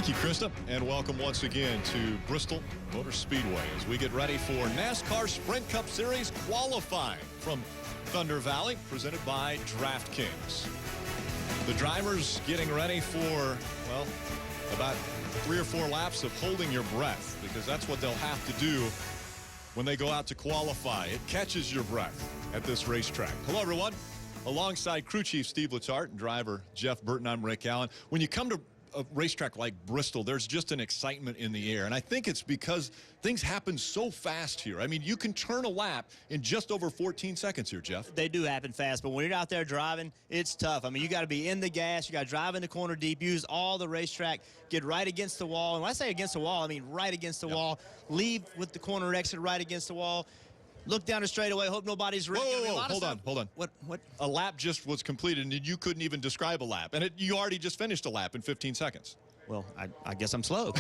Thank you, Krista, and welcome once again to Bristol Motor Speedway as we get ready for NASCAR Sprint Cup Series qualifying from Thunder Valley, presented by DraftKings. The drivers getting ready for, well, about 3 or 4 laps of holding your breath, because that's what they'll have to do when they go out to qualify. It catches your breath at this racetrack. Hello, everyone. Alongside crew chief Steve Letarte and driver Jeff Burton, I'm Rick Allen. When you come to a racetrack like Bristol, there's just an excitement in the air, and I think it's because things happen so fast here. I mean, you can turn a lap in just over 14 seconds here, Jeff. They do happen fast, but when you're out there driving, it's tough. I mean, you got to be in the gas, you got to drive in the corner deep, use all the racetrack, get right against the wall. And when I say against the wall, I mean right against the wall. Leave with the corner exit right against the wall. Look down the straightaway, hope nobody's ready. Whoa, hold on. What? A lap just was completed, and you couldn't even describe a lap. And you already just finished a lap in 15 seconds. Well, I guess I'm slow.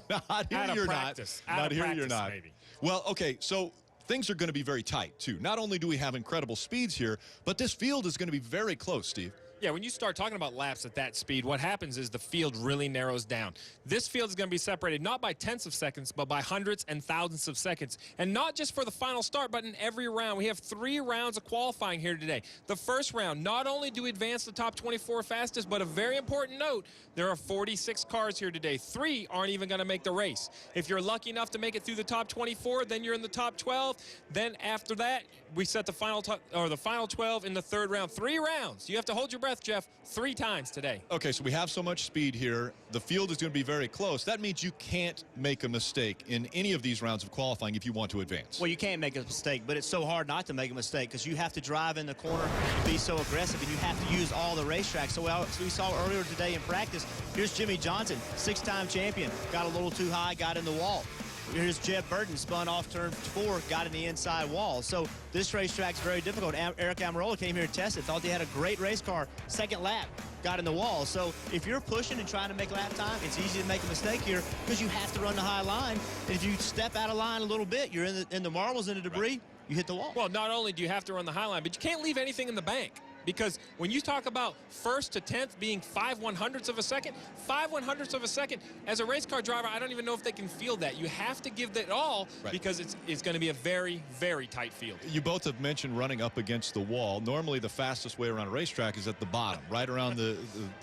Not here you're not. Not here you're not. Maybe. Well, okay, so things are going to be very tight, too. Not only do we have incredible speeds here, but this field is going to be very close, Steve. Yeah, when you start talking about laps at that speed, what happens is the field really narrows down. This field is going to be separated not by tenths of seconds, but by hundreds and thousands of seconds. And not just for the final start, but in every round. We have 3 rounds of qualifying here today. The first round, not only do we advance the top 24 fastest, but a very important note, there are 46 cars here today. 3 aren't even going to make the race. If you're lucky enough to make it through the top 24, then you're in the top 12. Then after that, we set the final 12 in the 3rd round. 3 rounds. You have to hold your breath, Jeff, 3 times today. Okay, so we have so much speed here. The field is going to be very close. That means you can't make a mistake in any of these rounds of qualifying if you want to advance. Well, you can't make a mistake, but it's so hard not to make a mistake because you have to drive in the corner, be so aggressive, and you have to use all the racetracks. So we saw earlier today in practice, here's Jimmy Johnson, 6-time champion, got a little too high, got in the wall. Here's Jeb Burton, spun off turn 4, got in the inside wall. So this racetrack's very difficult. Eric Almirola came here to test it, thought they had a great race car. 2nd lap, got in the wall. So if you're pushing and trying to make lap time, it's easy to make a mistake here because you have to run the high line. And if you step out of line a little bit, you're in the marbles, in the debris, you hit the wall. Well, not only do you have to run the high line, but you can't leave anything in the bank. Because when you talk about 1st to 10th being 5/100ths of a second, 5/100ths of a second, as a race car driver, I don't even know if they can feel that. You have to give it all because it's going to be a very, very tight field. You both have mentioned running up against the wall. Normally, the fastest way around a racetrack is at the bottom, right around the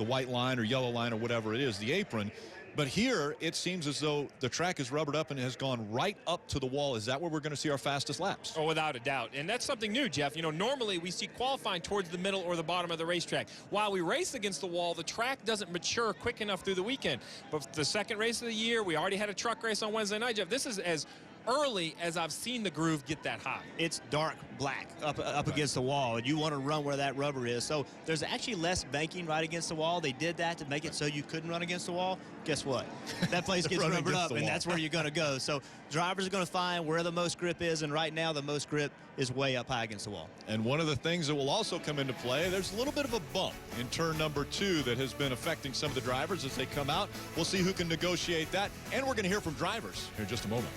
white line or yellow line or whatever it is, the apron. But here, it seems as though the track is rubbered up and has gone right up to the wall. Is that where we're going to see our fastest laps? Oh, without a doubt. And that's something new, Jeff. You know, normally we see qualifying towards the middle or the bottom of the racetrack. While we race against the wall, the track doesn't mature quick enough through the weekend. But the 2nd race of the year, we already had a truck race on Wednesday night, Jeff. This is as early as I've seen the groove get that high. It's dark black up against the wall, and you want to run where that rubber is. So there's actually less banking right against the wall. They did that to make it so you couldn't run against the wall. Guess what? That place gets rubbered up, and that's where you're going to go. So drivers are going to find where the most grip is, and right now the most grip is way up high against the wall. And one of the things that will also come into play, there's a little bit of a bump in turn number 2 that has been affecting some of the drivers as they come out. We'll see who can negotiate that, and we're going to hear from drivers here in just a moment.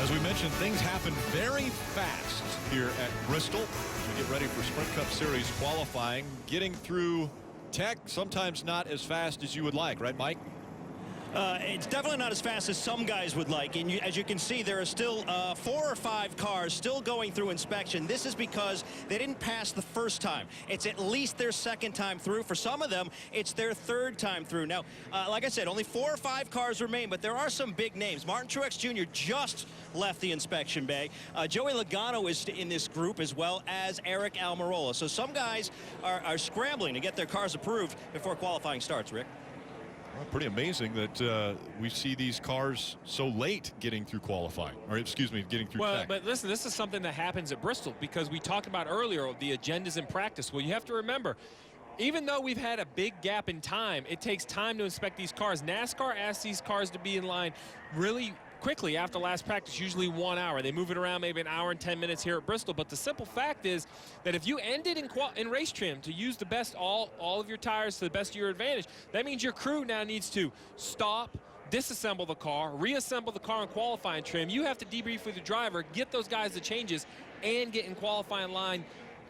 As we mentioned, things happen very fast here at Bristol. We get ready for Sprint Cup Series qualifying. Getting through tech, sometimes not as fast as you would like, right, Mike? It's definitely not as fast as some guys would like. And as you can see, there are still 4 or 5 cars still going through inspection. This is because they didn't pass the first time. It's at least their 2nd time through. For some of them, it's their 3rd time through. Now, like I said, only 4 or 5 cars remain, but there are some big names. Martin Truex Jr. just left the inspection bay. Joey Logano is in this group, as well as Eric Almirola. So some guys are scrambling to get their cars approved before qualifying starts, Rick. Well, pretty amazing that we see these cars so late getting through qualifying, or excuse me, getting through tech. But listen, this is something that happens at Bristol because we talked about earlier the agendas in practice. Well, you have to remember, even though we've had a big gap in time, it takes time to inspect these cars. NASCAR asks these cars to be in line really quickly after last practice, usually 1 hour. They move it around maybe an hour and 10 minutes here at Bristol. But the simple fact is that if you ended in race trim to use the best, all of your tires to the best of your advantage, that means your crew now needs to stop, disassemble the car, reassemble the car in qualifying trim. You have to debrief with the driver, get those guys the changes, and get in qualifying line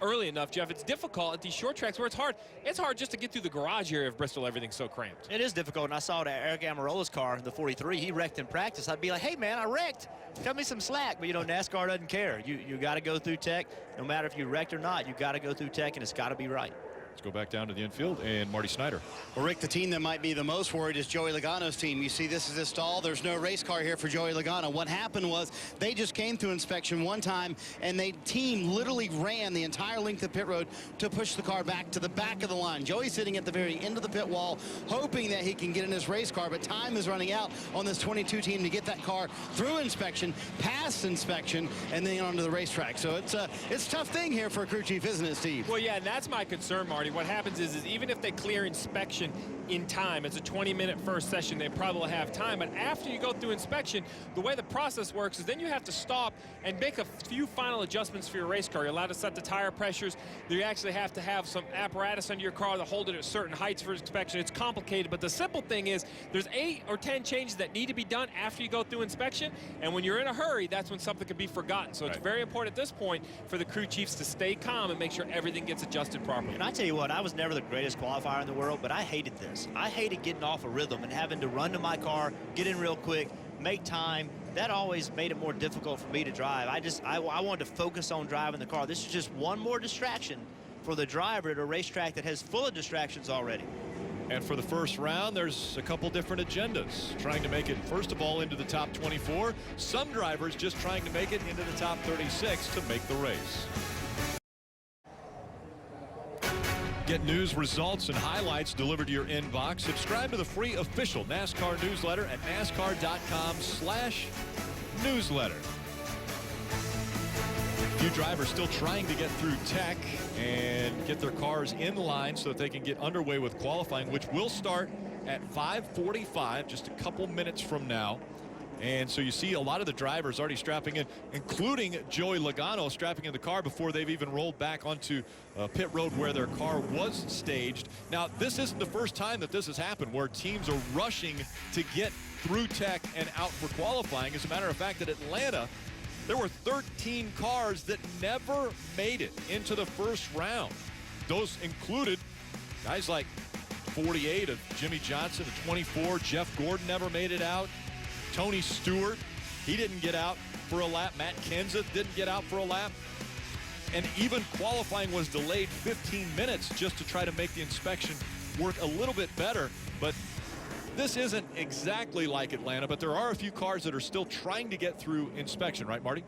early enough, Jeff. It's difficult at these short tracks where it's hard. It's hard just to get through the garage area of Bristol. Everything's so cramped. It is difficult, and I saw that Eric Amarola's car, the 43, he wrecked in practice. I'd be like, hey, man, I wrecked. Cut me some slack. But, you know, NASCAR doesn't care. You got to go through tech. No matter if you wrecked or not, you got to go through tech, and it's got to be right. Let's go back down to the infield and Marty Snyder. Well, Rick, the team that might be the most worried is Joey Logano's team. You see, this is a stall. There's no race car here for Joey Logano. What happened was they just came through inspection one time, and the team literally ran the entire length of pit road to push the car back to the back of the line. Joey's sitting at the very end of the pit wall, hoping that he can get in his race car, but time is running out on this 22 team to get that car through inspection, past inspection, and then onto the racetrack. So it's a tough thing here for a crew chief, isn't it, Steve? Well, yeah, and that's my concern, Marty. What happens is even if they clear inspection in time, it's a 20-minute first session, they probably will have time. But after you go through inspection, the way the process works is then you have to stop and make a few final adjustments for your race car. You're allowed to set the tire pressures. You actually have to have some apparatus under your car to hold it at certain heights for inspection. It's complicated, but the simple thing is there's 8 or 10 changes that need to be done after you go through inspection. And when you're in a hurry, that's when something could be forgotten. So it's very important at this point for the crew chiefs to stay calm and make sure everything gets adjusted properly. And I tell you what, I was never the greatest qualifier in the world, but I hated this. I hated getting off a rhythm and having to run to my car, get in real quick, make time. That always made it more difficult for me to drive. I wanted to focus on driving the car. This is just one more distraction for the driver at a racetrack that has full of distractions already. And for the first round, there's a couple different agendas. Trying to make it, first of all, into the top 24. Some drivers just trying to make it into the top 36 to make the race. Get news, results, and highlights delivered to your inbox. Subscribe to the free official NASCAR newsletter at NASCAR.com/newsletter. A few drivers still trying to get through tech and get their cars in line so that they can get underway with qualifying, which will start at 5:45, just a couple minutes from now. And so you see a lot of the drivers already strapping in, including Joey Logano strapping in the car before they've even rolled back onto pit road where their car was staged. Now, this isn't the first time that this has happened where teams are rushing to get through tech and out for qualifying. As a matter of fact, at Atlanta, there were 13 cars that never made it into the first round. Those included guys like 48 of Jimmy Johnson, the 24, Jeff Gordon never made it out. Tony Stewart, he didn't get out for a lap. Matt Kenseth didn't get out for a lap. And even qualifying was delayed 15 minutes just to try to make the inspection work a little bit better. But this isn't exactly like Atlanta, but there are a few cars that are still trying to get through inspection, right, Marty?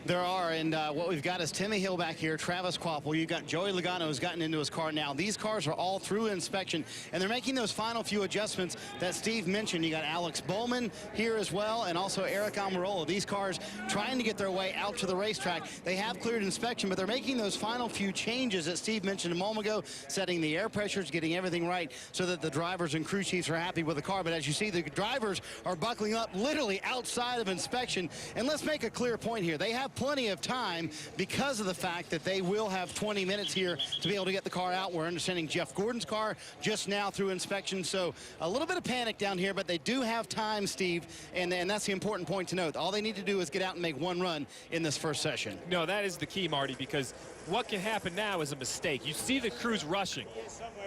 There are, and what we've got is Timmy Hill back here, Travis Kvapil. You've got Joey Logano who's gotten into his car now. These cars are all through inspection, and they're making those final few adjustments that Steve mentioned. You got Alex Bowman here as well, and also Eric Almirola. These cars trying to get their way out to the racetrack. They have cleared inspection, but they're making those final few changes that Steve mentioned a moment ago, setting the air pressures, getting everything right so that the drivers and crew chiefs are happy with the car. But as you see, the drivers are buckling up literally outside of inspection. And let's make a clear point here. They have plenty of time because of the fact that they will have 20 minutes here to be able to get the car out. We're understanding Jeff Gordon's car just now through inspection, so a little bit of panic down here, but they do have time, Steve, and that's the important point to note. All they need to do is get out and make one run in this first session. No, that is the key, Marty, because what can happen now is a mistake. You see the crews rushing.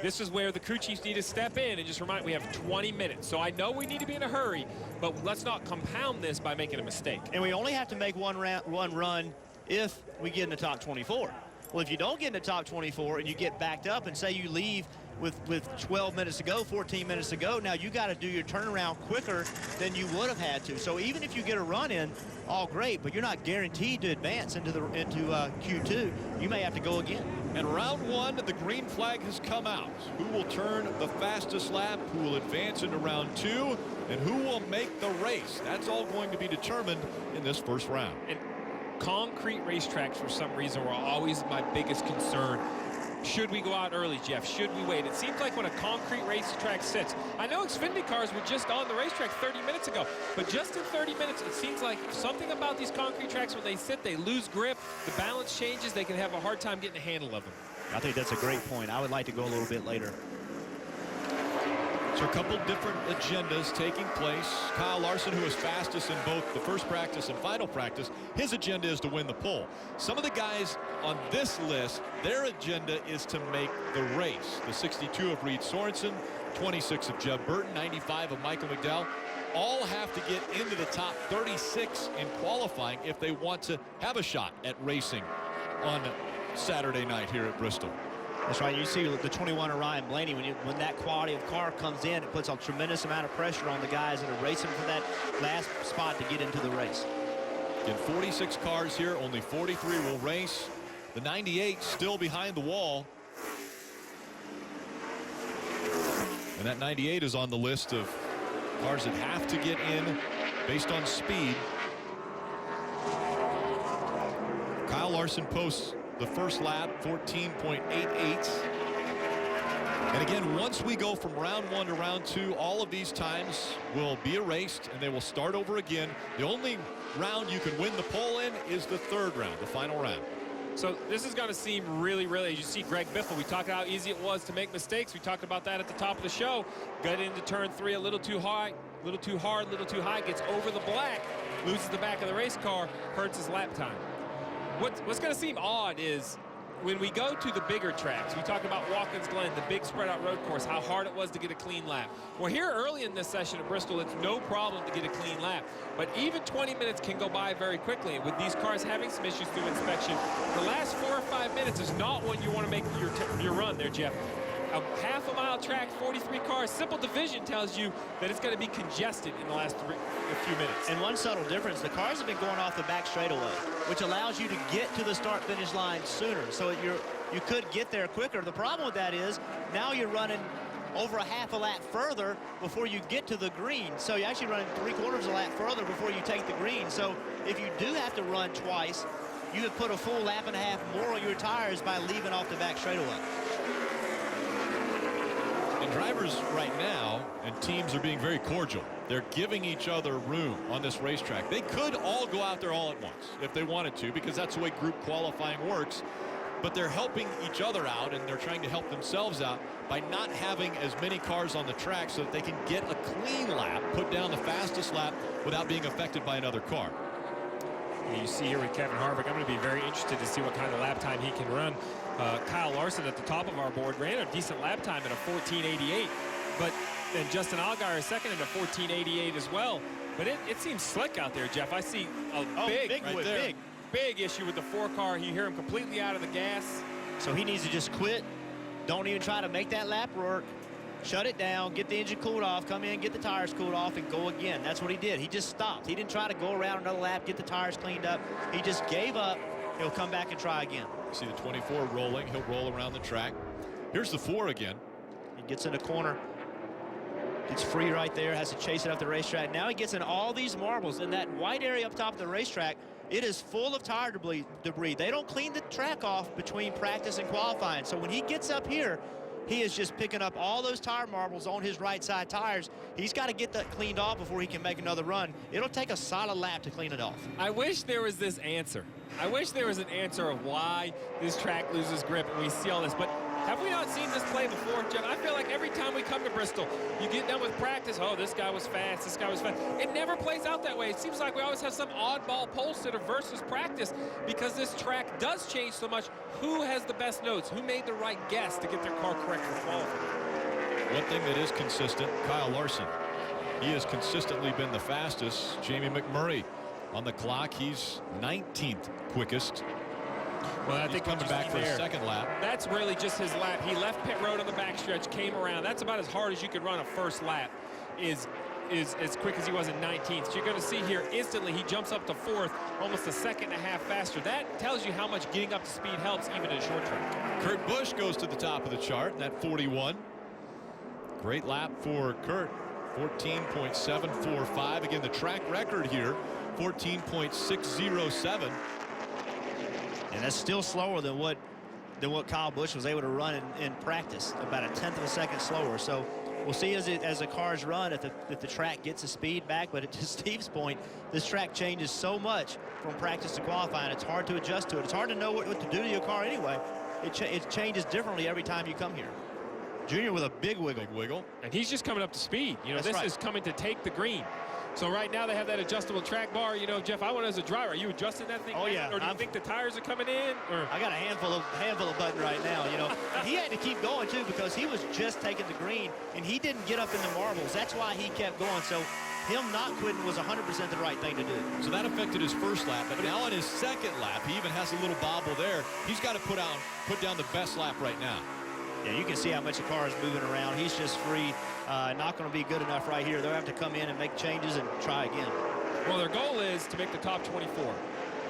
This is where the crew chiefs need to step in and just remind we have 20 minutes. So I know we need to be in a hurry, but let's not compound this by making a mistake. And we only have to make one run if we get in the top 24. Well, if you don't get in the top 24 and you get backed up and say you leave with 12 minutes to go, 14 minutes to go, now you got to do your turnaround quicker than you would have had to. So even if you get a run in, all great, but you're not guaranteed to advance into Q2. You may have to go again. And round one, the green flag has come out. Who will turn the fastest lap, who will advance into round two, and who will make the race? That's all going to be determined in this first round. And concrete racetracks, for some reason, were always my biggest concern. Should we go out early, Jeff? Should we wait? It seems like when a concrete racetrack sits, I know Xfinity cars were just on the racetrack 30 minutes ago, but just in 30 minutes, it seems like something about these concrete tracks, when they sit, they lose grip, the balance changes, they can have a hard time getting a handle of them. I think that's a great point. I would like to go a little bit later. So a couple different agendas taking place. Kyle Larson, who was fastest in both the first practice and final practice, his agenda is to win the pole. Some of the guys on this list, their agenda is to make the race. The 62 of Reed Sorensen, 26 of Jeb Burton, 95 of Michael McDowell, all have to get into the top 36 in qualifying if they want to have a shot at racing on Saturday night here at Bristol. That's right. You see the 21 of Ryan Blaney, when that quality of car comes in, it puts a tremendous amount of pressure on the guys that are racing for that last spot to get into the race. In 46 cars here, only 43 will race. The 98 still behind the wall. And that 98 is on the list of cars that have to get in based on speed. Kyle Larson posts the first lap, 14.88. And again, once we go from round 1 to round 2, all of these times will be erased and they will start over again. The only round you can win the pole in is the 3rd round, the final round. So this is going to seem really, as you see Greg Biffle, we talked about how easy it was to make mistakes. We talked about that at the top of the show. Got into turn 3 a little too high, a little too hard, a little too high, gets over the black, loses the back of the race car, hurts his lap time. What's going to seem odd is when we go to the bigger tracks, we talk about Watkins Glen, the big spread out road course, how hard it was to get a clean lap. Well, here early in this session at Bristol, it's no problem to get a clean lap. But even 20 minutes can go by very quickly. And with these cars having some issues through inspection, the last 4 or 5 minutes is not when you want to make your run there, Jeff. A half-a mile track, 43 cars, simple division tells you that it's going to be congested in the last few minutes. And one subtle difference, the cars have been going off the back straightaway, which allows you to get to the start-finish line sooner. So you could get there quicker. The problem with that is now you're running over a half a lap further before you get to the green. So you're actually running 3/4 of a lap further before you take the green. So if you do have to run twice, you have put a full lap and a half more on your tires by leaving off the back straightaway. And drivers right now and teams are being very cordial. They're giving each other room on this racetrack. They could all go out there all at once if they wanted to, because that's the way group qualifying works. But they're helping each other out, and they're trying to help themselves out by not having as many cars on the track so that they can get a clean lap, put down the fastest lap without being affected by another car. You see here with Kevin Harvick, I'm going to be very interested to see what kind of lap time he can run. Kyle Larson at the top of our board ran a decent lap time at a 14:88, but then Justin Allgaier second at a 14:88 as well. But it seems slick out there, Jeff. I see a big issue with the 4 car. You hear him completely out of the gas. So he needs to just quit. Don't even try to make that lap work. Shut it down, get the engine cooled off, come in, get the tires cooled off, and go again. That's what he did. He just stopped. He didn't try to go around another lap, get the tires cleaned up. He just gave up. He'll come back and try again. See the 24 rolling. He'll roll around the track. Here's the 4 again. He gets in the corner. Gets free right there, has to chase it up the racetrack. Now he gets in all these marbles. In that white area up top of the racetrack, it is full of tire debris. They don't clean the track off between practice and qualifying. So when he gets up here, he is just picking up all those tire marbles on his right side tires. He's got to get that cleaned off before he can make another run. It'll take a solid lap to clean it off. I wish there was this answer. I wish there was an answer of why this track loses grip and we see all this. But have we not seen this play before, Jeff? I feel like every time we come to Bristol, you get done with practice, oh, this guy was fast, this guy was fast. It never plays out that way. It seems like we always have some oddball pole sitter versus practice because this track does change so much. Who has the best notes? Who made the right guess to get their car correct for qualifying? One thing that is consistent, Kyle Larson. He has consistently been the fastest. Jamie McMurray on the clock. He's 19th quickest. Well, I He's think coming back for his second lap. That's really just his lap. He left pit road on the backstretch, came around. That's about as hard as you could run a first lap. Is as quick as he was in 19th. So you're going to see here instantly he jumps up to 4th, almost a second and a half faster. That tells you how much getting up to speed helps even in a short track. Kurt Busch goes to the top of the chart, that 41. Great lap for Kurt, 14.745. Again, the track record here, 14.607. And that's still slower than what Kyle Busch was able to run in practice, about a 1/10 of a second slower. So we'll see as the cars run if the track gets the speed back. But to Steve's point, this track changes so much from practice to qualifying. It's hard to adjust to it. It's hard to know what to do to your car anyway. It changes differently every time you come here. Junior with a big wiggle. And he's just coming up to speed. You know, That's this right. is coming to take the green. So right now they have that adjustable track bar. You know, Jeff, I want as a driver, are you adjusting that thing? Oh, now? yeah. Or do you think the tires are coming in? Or I got a handful of buttons right now, you know. And he had to keep going, too, because he was just taking the green, and he didn't get up in the marbles. That's why he kept going. So him not quitting was 100% the right thing to do. So that affected his first lap, but now on his second lap, he even has a little bobble there. He's got to put down the best lap right now. Yeah, you can see how much the car is moving around. He's just free. Not going to be good enough right here. They'll have to come in and make changes and try again. well, their goal is to make the top 24.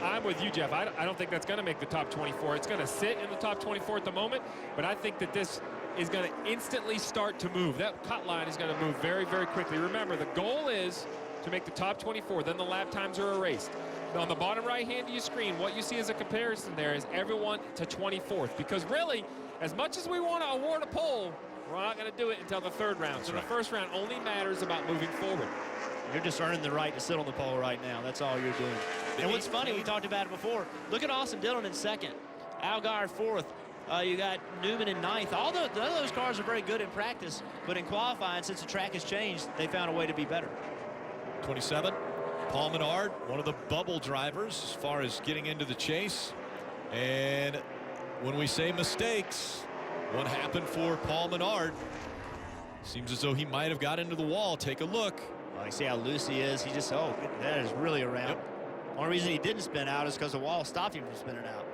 I'm with you, Jeff. I don't think that's going to make the top 24. It's going to sit in the top 24 at the moment, but I think that this is going to instantly start to move. That cut line is going to move very, very quickly. Remember, the goal is to make the top 24. Then the lap times are erased. On the bottom right hand of your screen, what you see as a comparison there is everyone to 24th. Because really, as much as we want to award a pole, we're not going to do it until the third round. So the first round only matters about moving forward. You're just earning the right to sit on the pole right now. That's all you're doing. And what's funny, we talked about it before. Look at Austin Dillon in second. Allgaier fourth. You got Newman in ninth. All those cars are very good in practice, but in qualifying, since the track has changed, they found a way to be better. 27, Paul Menard, one of the bubble drivers as far as getting into the chase. And when we say mistakes, what happened for Paul Menard? Seems as though he might have got into the wall. Take a look. You see how loose he is. He just, that is really around. Yep. Only reason he didn't spin out is because the wall stopped him from spinning out.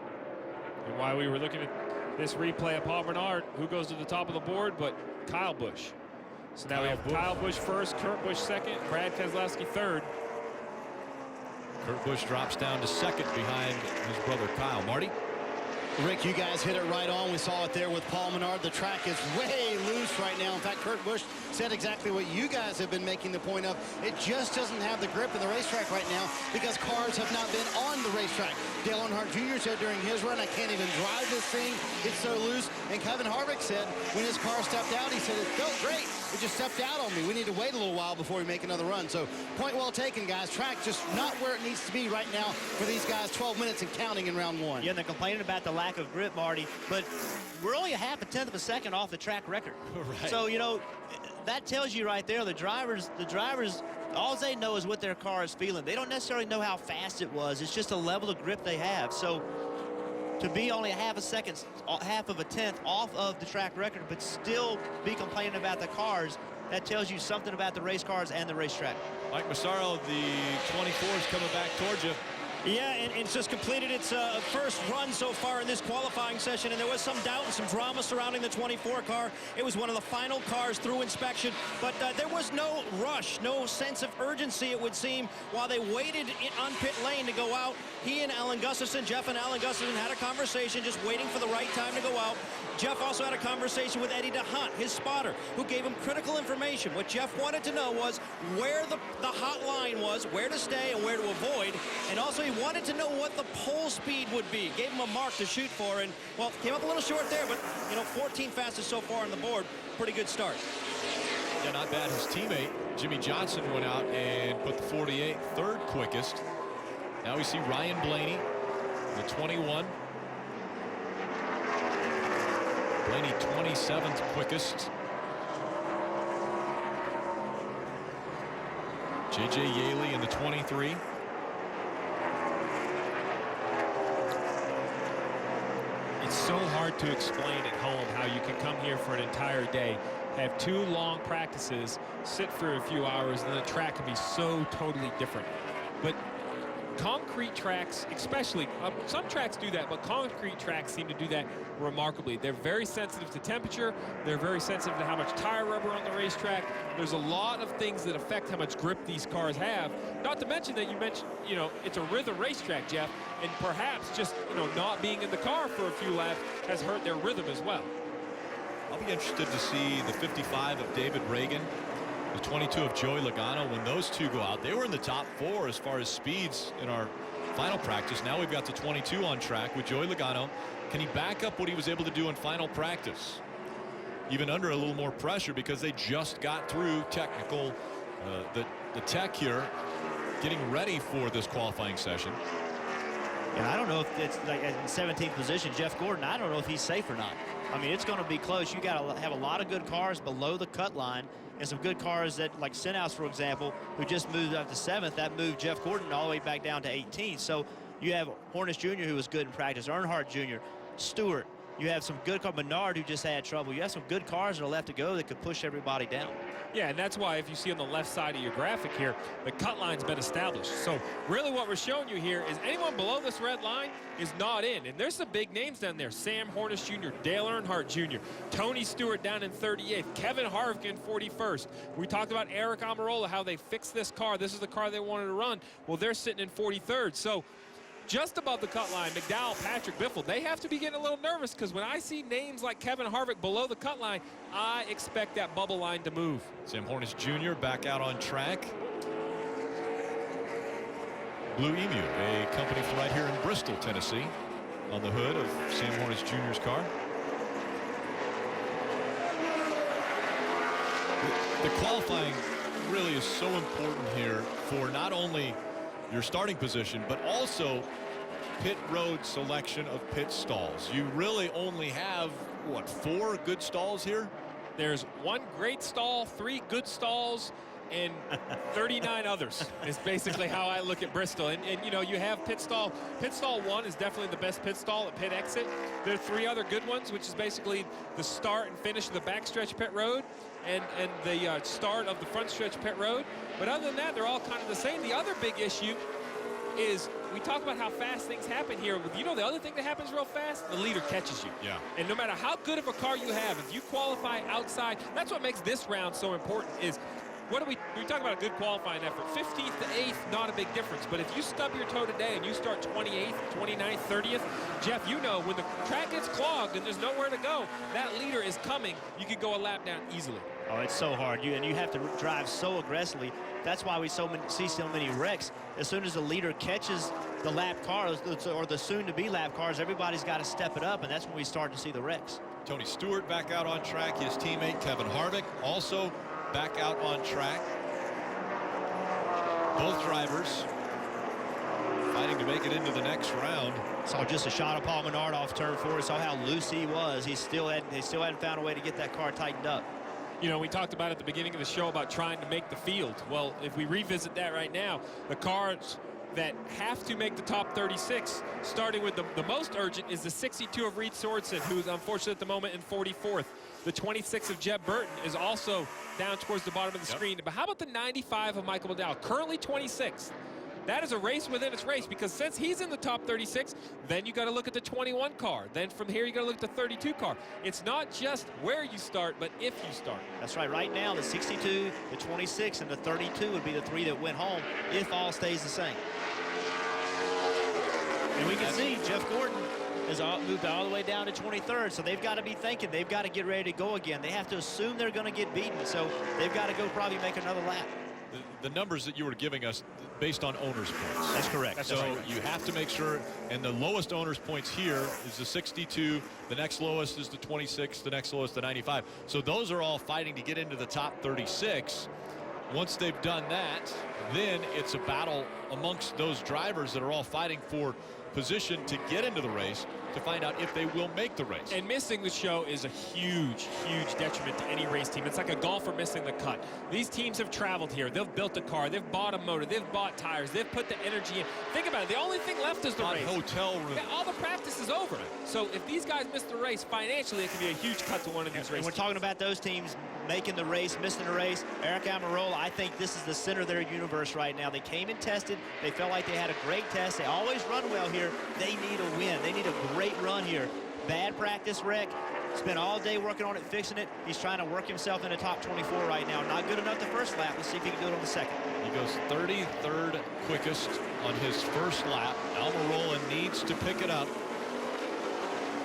And while we were looking at this replay of Paul Menard, who goes to the top of the board but Kyle Busch. So now we have Kyle Busch first, Kurt Busch second, Brad Keselowski third. Kurt Busch drops down to second behind his brother Kyle. Marty? Rick, you guys hit it right on. We saw it there with Paul Menard. The track is way loose right now. In fact, Kurt Busch said exactly what you guys have been making the point of. It just doesn't have the grip in the racetrack right now because cars have not been on the racetrack. Dale Earnhardt Jr. said during his run, I can't even drive this thing. It's so loose. And Kevin Harvick said when his car stepped out, he said, it felt great. It just stepped out on me. We need to wait a little while before we make another run. So point well taken, guys. Track just not where it needs to be right now for these guys. 12 minutes and counting in round one. Yeah, and they're complaining about the lack of grip, Marty, but we're only a half a tenth of a second off the track record. Right. So, you know, that tells you right there, the drivers, all they know is what their car is feeling. They don't necessarily know how fast it was. It's just a level of grip they have. So to be only a half of a tenth off of the track record, but still be complaining about the cars, that tells you something about the race cars and the racetrack. Mike Massaro, the 24 is coming back towards you. Yeah, and it's just completed its first run so far in this qualifying session, and there was some doubt and some drama surrounding the 24 car. It was one of the final cars through inspection, but there was no rush, no sense of urgency, it would seem, while they waited on pit lane to go out. He and Alan Gustafson, Jeff and Alan Gustafson, had a conversation just waiting for the right time to go out. Jeff also had a conversation with Eddie DeHunt, his spotter, who gave him critical information. What Jeff wanted to know was where the hot line was, where to stay and where to avoid, and also he wanted to know what the pole speed would be. Gave him a mark to shoot for, and, well, came up a little short there, but, you know, 14 fastest so far on the board. Pretty good start. Yeah, not bad. His teammate, Jimmy Johnson, went out and put the 48 third quickest. Now we see Ryan Blaney, the 21. Blaney 27th quickest. J.J. Yaley in the 23. It's so hard to explain at home how you can come here for an entire day, have 2 long practices, sit for a few hours, and the track can be so totally different. But concrete tracks, especially, some tracks do that, but concrete tracks seem to do that remarkably. They're very sensitive to temperature. They're very sensitive to how much tire rubber on the racetrack. There's a lot of things that affect how much grip these cars have. Not to mention that you mentioned, you know, it's a rhythm racetrack, Jeff, and perhaps just, you know, not being in the car for a few laps has hurt their rhythm as well. I'll be interested to see the 55 of David Reagan, the 22 of Joey Logano. When those two go out, they were in the top 4 as far as speeds in our final practice. Now we've got the 22 on track with Joey Logano. Can he back up what he was able to do in final practice, even under a little more pressure, because they just got through technical, the tech here, getting ready for this qualifying session. And I don't know if it's like in 17th position, Jeff Gordon, I don't know if he's safe or not. I mean, it's going to be close. You got to have a lot of good cars below the cut line and some good cars that, like Senhouse, for example, who just moved up to 7th. That moved Jeff Gordon all the way back down to 18th. So you have Hornish Jr., who was good in practice, Earnhardt Jr., Stewart. You have some good cars, Menard, who just had trouble. You have some good cars that are left to go that could push everybody down. Yeah, and that's why if you see on the left side of your graphic here, the cut line's been established. So really what we're showing you here is anyone below this red line is not in. And there's some big names down there. Sam Hornish Jr., Dale Earnhardt Jr., Tony Stewart down in 38th, Kevin Harvick in 41st. We talked about Eric Almirola, how they fixed this car. This is the car they wanted to run. Well, they're sitting in 43rd. So just above the cut line, McDowell, Patrick Biffle, they have to be getting a little nervous because when I see names like Kevin Harvick below the cut line, I expect that bubble line to move. Sam Hornish Jr. back out on track. Blue Emu, a company from right here in Bristol, Tennessee, on the hood of Sam Hornish Jr.'s car. The qualifying really is so important here for not only your starting position, but also pit road selection of pit stalls. You really only have, what, 4 good stalls here? There's 1 great stall, 3 good stalls, and 39 others is basically how I look at Bristol. And you know, you have pit stall 1 is definitely the best pit stall at pit exit. There are 3 other good ones, which is basically the start and finish of the backstretch pit road and the start of the front stretch pit road. But other than that, they're all kind of the same. The other big issue is we talk about how fast things happen here. You know, the other thing that happens real fast, the leader catches you. Yeah. And no matter how good of a car you have, if you qualify outside, that's what makes this round so important. Is what we talk about a good qualifying effort. 15th to 8th, not a big difference. But if you stub your toe today and you start 28th, 29th, 30th, Jeff, you know when the track gets clogged and there's nowhere to go, that leader is coming. You could go a lap down easily. Oh, it's so hard. And you have to drive so aggressively. That's why we see so many wrecks. As soon as the leader catches the lap cars or the soon-to-be lap cars, everybody's got to step it up, and that's when we start to see the wrecks. Tony Stewart back out on track. His teammate Kevin Harvick also back out on track. Both drivers fighting to make it into the next round. Saw just a shot of Paul Menard off turn 4. Saw how loose he was. They still hadn't found a way to get that car tightened up. You know, we talked about at the beginning of the show about trying to make the field. Well, if we revisit that right now, the cars that have to make the top 36, starting with the most urgent, is the 62 of Reed Sorensen, who's unfortunate at the moment in 44th. The 26 of Jeb Burton is also down towards the bottom of the screen. But how about the 95 of Michael McDowell, currently 26th? That is a race within its race, because since he's in the top 36, then you got to look at the 21 car. Then from here, you got to look at the 32 car. It's not just where you start, but if you start. That's right. Right now, the 62, the 26, and the 32 would be the 3 that went home if all stays the same. And we can see Jeff Gordon has moved all the way down to 23rd, so they've got to be thinking they've got to get ready to go again. They have to assume they're going to get beaten, so they've got to go probably make another lap. The numbers that you were giving us based on owner's points. That's correct. So you have to make sure, and the lowest owner's points here is the 62, the next lowest is the 26, the next lowest the 95. So those are all fighting to get into the top 36. Once they've done that, then it's a battle amongst those drivers that are all fighting for position to get into the race to find out if they will make the race. And missing the show is a huge, huge detriment to any race team. It's like a golfer missing the cut. These teams have traveled here. They've built a car. They've bought a motor. They've bought tires. They've put the energy in. Think about it. The only thing left is the race. Hotel room. Yeah, all the practice is over. So if these guys miss the race, financially, it can be a huge cut to one of these races. We're talking about those teams making the race, missing the race. Eric Almirola, I think this is the center of their universe right now. They came and tested. They felt like they had a great test. They always run well here. They need a win. They need a great run here. Bad practice wreck. Spent all day working on it, fixing it. He's trying to work himself in the top 24 right now. Not good enough the first lap. Let's see if he can do it on the second. He goes 33rd quickest on his first lap. Almirola needs to pick it up.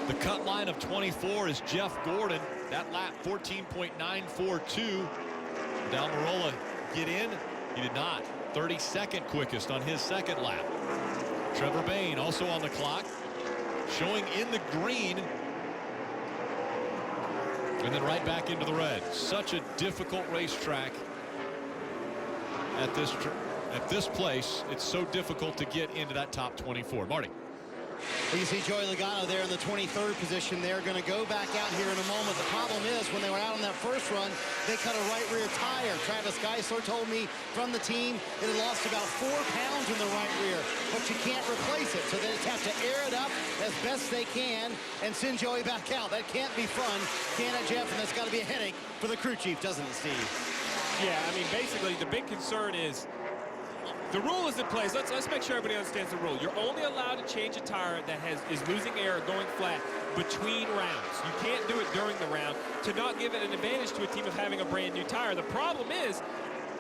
The cut line of 24 is Jeff Gordon. That lap 14.942. Did Almirola get in? He did not. 32nd quickest on his second lap. Trevor Bayne also on the clock, showing in the green, and then right back into the red. Such a difficult racetrack at this place. It's so difficult to get into that top 24. Marty. You can see Joey Logano there in the 23rd position. They're going to go back out here in a moment. The problem is when they were out on that first run, they cut a right rear tire. Travis Geisler told me from the team it had lost about 4 pounds in the right rear, but you can't replace it. So they just have to air it up as best they can and send Joey back out. That can't be fun, can it, Jeff? And that's got to be a headache for the crew chief, doesn't it, Steve? Yeah, I mean, basically, the big concern is the rule is in place. Let's make sure everybody understands the rule. You're only allowed to change a tire that is losing air or going flat between rounds. You can't do it during the round to not give it an advantage to a team of having a brand new tire. The problem is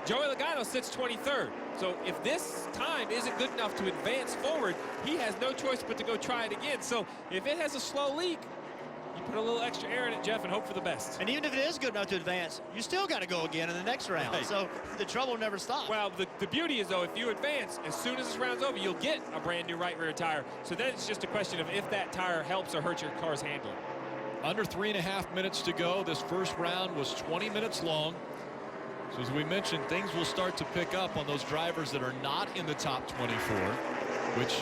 Joey Logano sits 23rd. So if this time isn't good enough to advance forward, he has no choice but to go try it again. So if it has a slow leak, you put a little extra air in it, Jeff, and hope for the best. And even if it is good enough to advance, you still got to go again in the next round. Right. So the trouble never stops. Well, the beauty is, though, if you advance, as soon as this round's over, you'll get a brand new right rear tire. So then it's just a question of if that tire helps or hurts your car's handling. Under 3.5 minutes to go. This first round was 20 minutes long. So as we mentioned, things will start to pick up on those drivers that are not in the top 24, which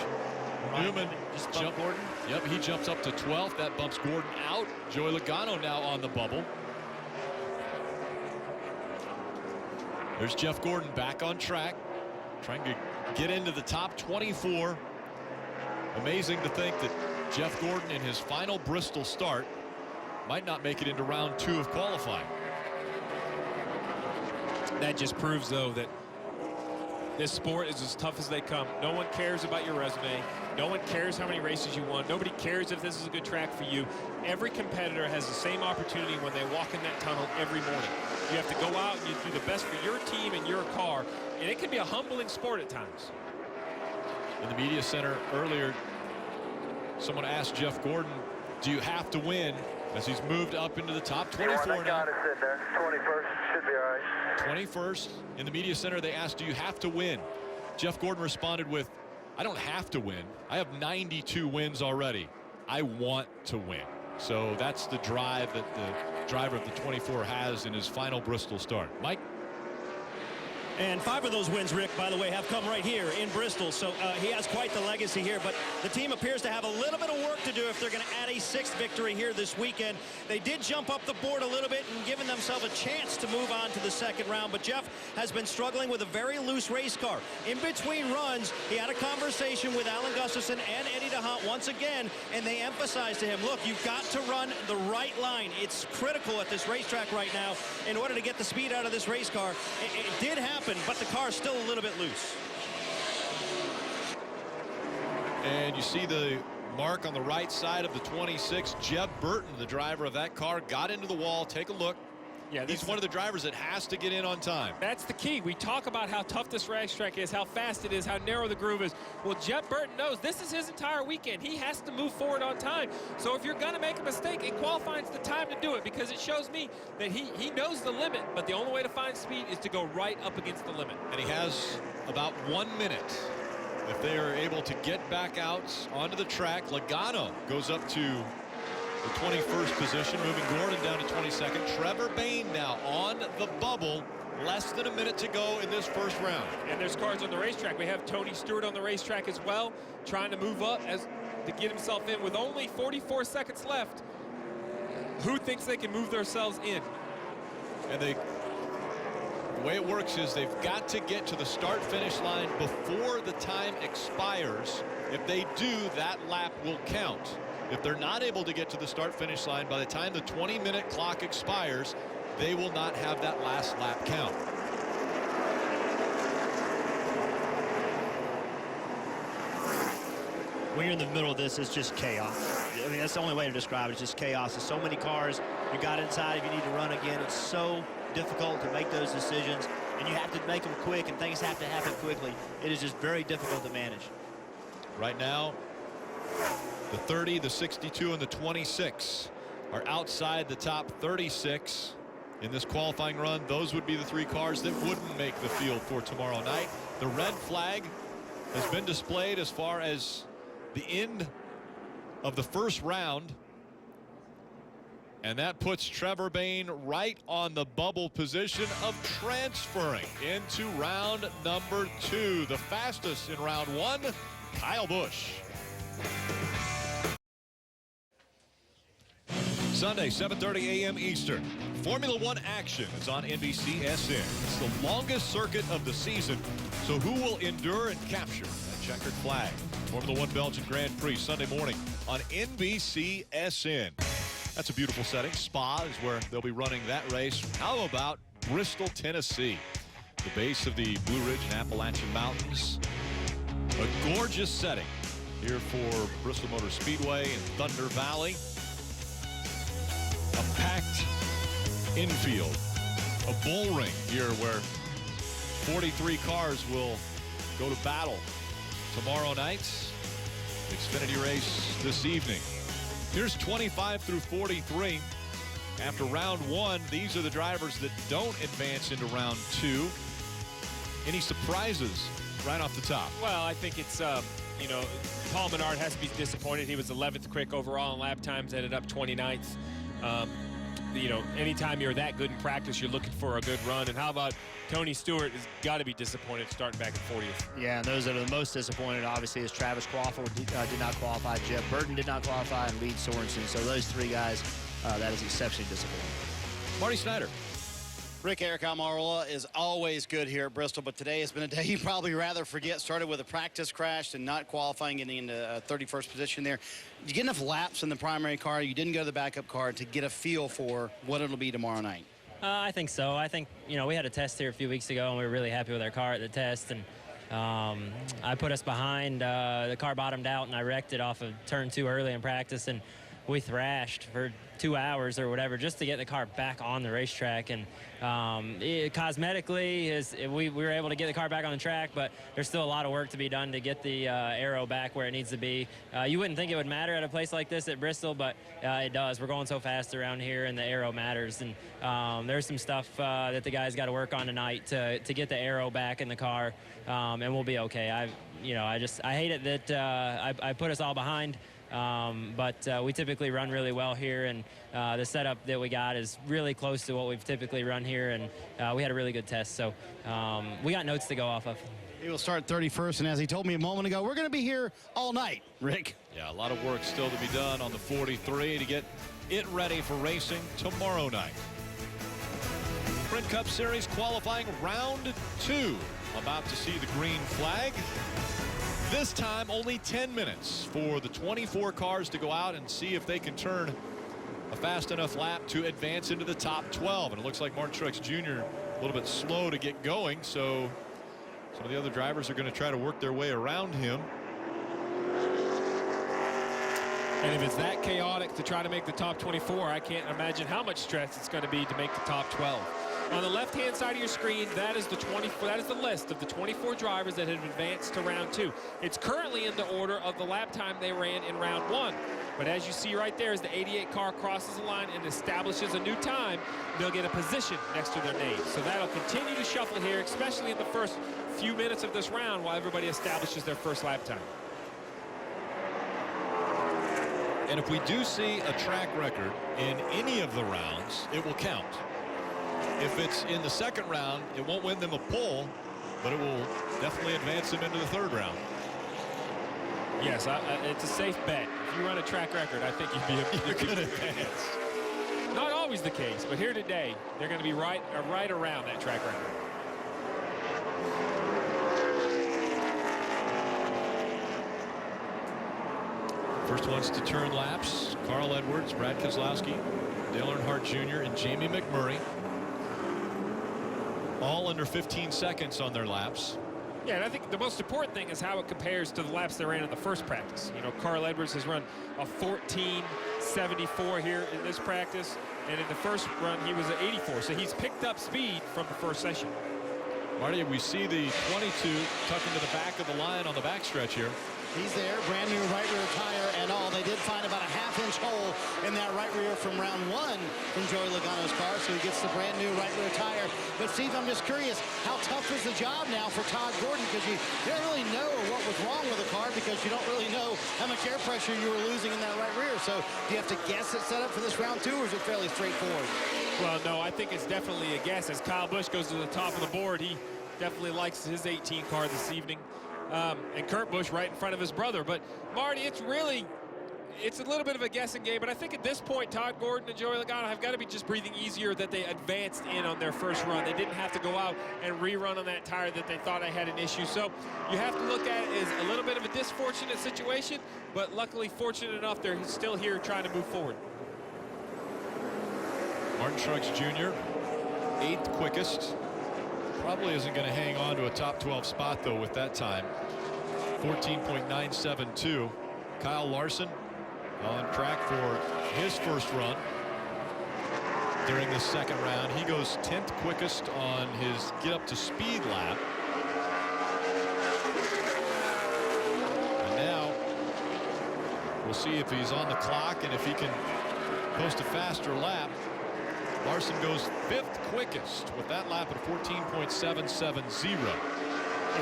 Newman just bumped Gordon. Yep, he jumps up to 12th. That bumps Gordon out. Joey Logano now on the bubble. There's Jeff Gordon back on track, trying to get into the top 24. Amazing to think that Jeff Gordon in his final Bristol start might not make it into round 2 of qualifying. That just proves, though, that this sport is as tough as they come. No one cares about your resume. No one cares how many races you won. Nobody cares if this is a good track for you. Every competitor has the same opportunity when they walk in that tunnel every morning. You have to go out and you do the best for your team and your car, and it can be a humbling sport at times. In the media center earlier, someone asked Jeff Gordon, do you have to win, as he's moved up into the top 24 now. 21st should be all right. 21st. In the media center, they asked, do you have to win? Jeff Gordon responded with, I don't have to win. I have 92 wins already. I want to win. So that's the drive that the driver of the 24 has in his final Bristol start. Mike? And 5 of those wins, Rick, by the way, have come right here in Bristol. So he has quite the legacy here. But the team appears to have a little bit of work to do if they're going to add a 6th victory here this weekend. They did jump up the board a little bit and given themselves a chance to move on to the 2nd round. But Jeff has been struggling with a very loose race car. In between runs, he had a conversation with Alan Gustafson and Eddie DeHaan once again, and they emphasized to him, look, you've got to run the right line. It's critical at this racetrack right now in order to get the speed out of this race car. It did happen, but the car's still a little bit loose. And you see the mark on the right side of the 26. Jeb Burton, the driver of that car, got into the wall. Take a look. Yeah, he's one of the drivers that has to get in on time. That's the key. We talk about how tough this racetrack is, how fast it is, how narrow the groove is. Well, Jeb Burton knows this is his entire weekend. He has to move forward on time. So if you're going to make a mistake, and qualifying's the time to do it, because it shows me that he knows the limit, but the only way to find speed is to go right up against the limit. And he has about 1 minute. If they are able to get back out onto the track, Logano goes up to the 21st position, moving Gordon down to 22nd. Trevor Bayne now on the bubble. Less than a minute to go in this first round. And there's cars on the racetrack. We have Tony Stewart on the racetrack as well, trying to move up to get himself in with only 44 seconds left. Who thinks they can move themselves in? And the way it works is they've got to get to the start-finish line before the time expires. If they do, that lap will count. If they're not able to get to the start-finish line by the time the 20-minute clock expires, they will not have that last lap count. When you're in the middle of this, it's just chaos. I mean, that's the only way to describe it. It's just chaos. There's so many cars. You got inside if you need to run again. It's so difficult to make those decisions, and you have to make them quick, and things have to happen quickly. It is just very difficult to manage. Right now, the 30, the 62, and the 26 are outside the top 36 in this qualifying run. Those would be the 3 cars that wouldn't make the field for tomorrow night. The red flag has been displayed as far as the end of the first round, and that puts Trevor Bayne right on the bubble position of transferring into round number 2. The fastest in round 1, Kyle Busch. Sunday, 7:30 a.m. Eastern. Formula One action is on NBCSN. It's the longest circuit of the season, so who will endure and capture that checkered flag? Formula One Belgian Grand Prix Sunday morning on NBCSN. That's a beautiful setting. Spa is where they'll be running that race. How about Bristol, Tennessee? The base of the Blue Ridge and Appalachian Mountains. A gorgeous setting here for Bristol Motor Speedway and Thunder Valley. A packed infield, a bull ring here where 43 cars will go to battle tomorrow night. Xfinity race this evening. Here's 25 through 43. After round one, these are the drivers that don't advance into round two. Any surprises right off the top? Well, I think it's, you know, Paul Menard has to be disappointed. He was 11th quick overall in lap times, ended up 29th. You know, anytime you're that good in practice, you're looking for a good run. And how about Tony Stewart has got to be disappointed starting back at 40th. Yeah, and those that are the most disappointed, obviously, is Travis Quaffle did not qualify. Jeff Burton did not qualify, and Reed Sorensen. So those three guys, that is exceptionally disappointing. Marty Snyder. Rick, Eric Almirola is always good here at Bristol, but today has been a day you probably rather forget. Started with a practice crash and not qualifying, getting into 31st position there. You get enough laps in the primary car. You didn't go to the backup car to get a feel for what it'll be tomorrow night. I think so. I think, you know, we had a test here a few weeks ago, and we were really happy with our car at the test. And I put us behind. The car bottomed out, and I wrecked it off of turn 2 early in practice. And we thrashed for 2 hours or whatever just to get the car back on the racetrack. And cosmetically, we were able to get the car back on the track, but there's still a lot of work to be done to get the aero back where it needs to be. You wouldn't think it would matter at a place like this at Bristol, but it does. We're going so fast around here, and the aero matters. And there's some stuff that the guys got to work on tonight to get the aero back in the car, and we'll be okay. I hate it that I put us all behind. But we typically run really well here, and the setup that we got is really close to what we've typically run here, and we had a really good test, so we got notes to go off of. He will start 31st, and as he told me a moment ago, we're going to be here all night, Rick. Yeah, a lot of work still to be done on the 43 to get it ready for racing tomorrow night. Sprint Cup Series qualifying round 2. About to see the green flag. This time, only 10 minutes for the 24 cars to go out and see if they can turn a fast enough lap to advance into the top 12. And it looks like Martin Truex Jr. a little bit slow to get going, so some of the other drivers are going to try to work their way around him. And if it's that chaotic to try to make the top 24, I can't imagine how much stress it's going to be to make the top 12. On the left-hand side of your screen, that is the list of the 24 drivers that have advanced to round 2. It's currently in the order of the lap time they ran in round 1. But as you see right there, as the 88 car crosses the line and establishes a new time, they'll get a position next to their name. So that'll continue to shuffle here, especially in the first few minutes of this round while everybody establishes their first lap time. And if we do see a track record in any of the rounds, it will count. If it's in the second round, it won't win them a pole, but it will definitely advance them into the third round. Yes, it's a safe bet. If you run a track record, I think you'd be a good advance. Not always the case, but here today, they're going to be right around that track record. First ones to turn laps, Carl Edwards, Brad Keselowski, Dale Earnhardt Jr., and Jamie McMurray. All under 15 seconds on their laps. Yeah, and I think the most important thing is how it compares to the laps they ran in the first practice. You know, Carl Edwards has run a 14.74 here in this practice, and in the first run he was at 84, so he's picked up speed from the first session. Marty, we see the 22 tucked into the back of the line on the backstretch here. He's there, brand new right rear tire and all. They did find about a half-inch hole in that right rear from round 1 from Joey Logano's car, so he gets the brand new right rear tire. But Steve, I'm just curious, how tough is the job now for Todd Gordon? Because you don't really know what was wrong with the car because you don't really know how much air pressure you were losing in that right rear. So do you have to guess it's set up for this round 2, or is it fairly straightforward? Well, no, I think it's definitely a guess. As Kyle Busch goes to the top of the board, he definitely likes his 18 car this evening. And Kurt Busch right in front of his brother. But Marty, it's really it's a little bit of a guessing game, but I think at this point, Todd Gordon and Joey Logano have got to be just breathing easier that they advanced in on their first run. They didn't have to go out and rerun on that tire that they thought I had an issue. So you have to look at it as a little bit of a disfortunate situation, but luckily fortunate enough they're still here trying to move forward. Martin Truex Jr., 8th quickest. Probably isn't going to hang on to a top 12 spot, though, with that time. 14.972. Kyle Larson on track for his first run during the second round. He goes 10th quickest on his get up to speed lap. And now we'll see if he's on the clock and if he can post a faster lap. Larson goes 5th quickest with that lap at 14.770.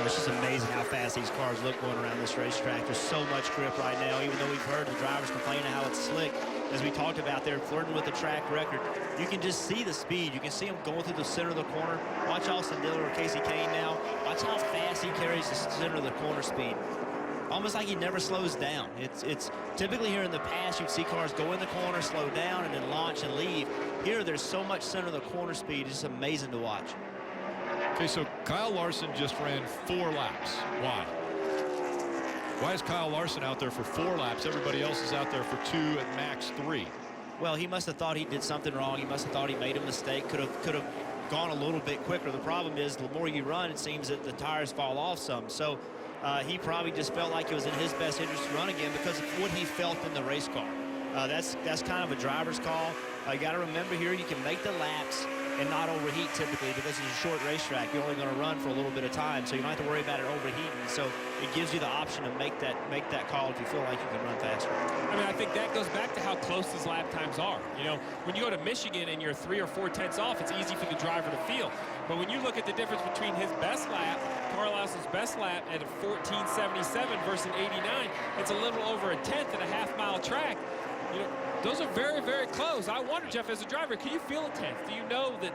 It's just amazing how fast these cars look going around this racetrack. There's so much grip right now, even though we've heard the drivers complaining how it's slick. As we talked about, they're flirting with the track record. You can just see the speed. You can see them going through the center of the corner. Watch Austin Dillon or Casey Kane now. Watch how fast he carries the center of the corner speed. Almost like he never slows down. It's typically here in the past, you'd see cars go in the corner, slow down, and then launch and leave. Here, there's so much center of the corner speed. It's just amazing to watch. Okay, so Kyle Larson just ran 4 laps. Why? Why is Kyle Larson out there for 4 laps? Everybody else is out there for 2 at max 3. Well, he must have thought he did something wrong. He must have thought he made a mistake. Could have gone a little bit quicker. The problem is, the more you run, it seems that the tires fall off some. So he probably just felt like it was in his best interest to run again because of what he felt in the race car. That's kind of a driver's call. You got to remember here, you can make the laps and not overheat typically because it's a short racetrack. You're only going to run for a little bit of time, so you don't have to worry about it overheating. So it gives you the option to make that call if you feel like you can run faster. I mean, I think that goes back to how close his lap times are. You know, when you go to Michigan and you're 3 or 4 tenths off, it's easy for the driver to feel. But when you look at the difference between his best lap, Carlos's best lap at a 14.77 versus an 89, it's a little over a tenth at a half-mile track. You know, those are very, very close. I wonder, Jeff, as a driver, can you feel a tenth? Do you know that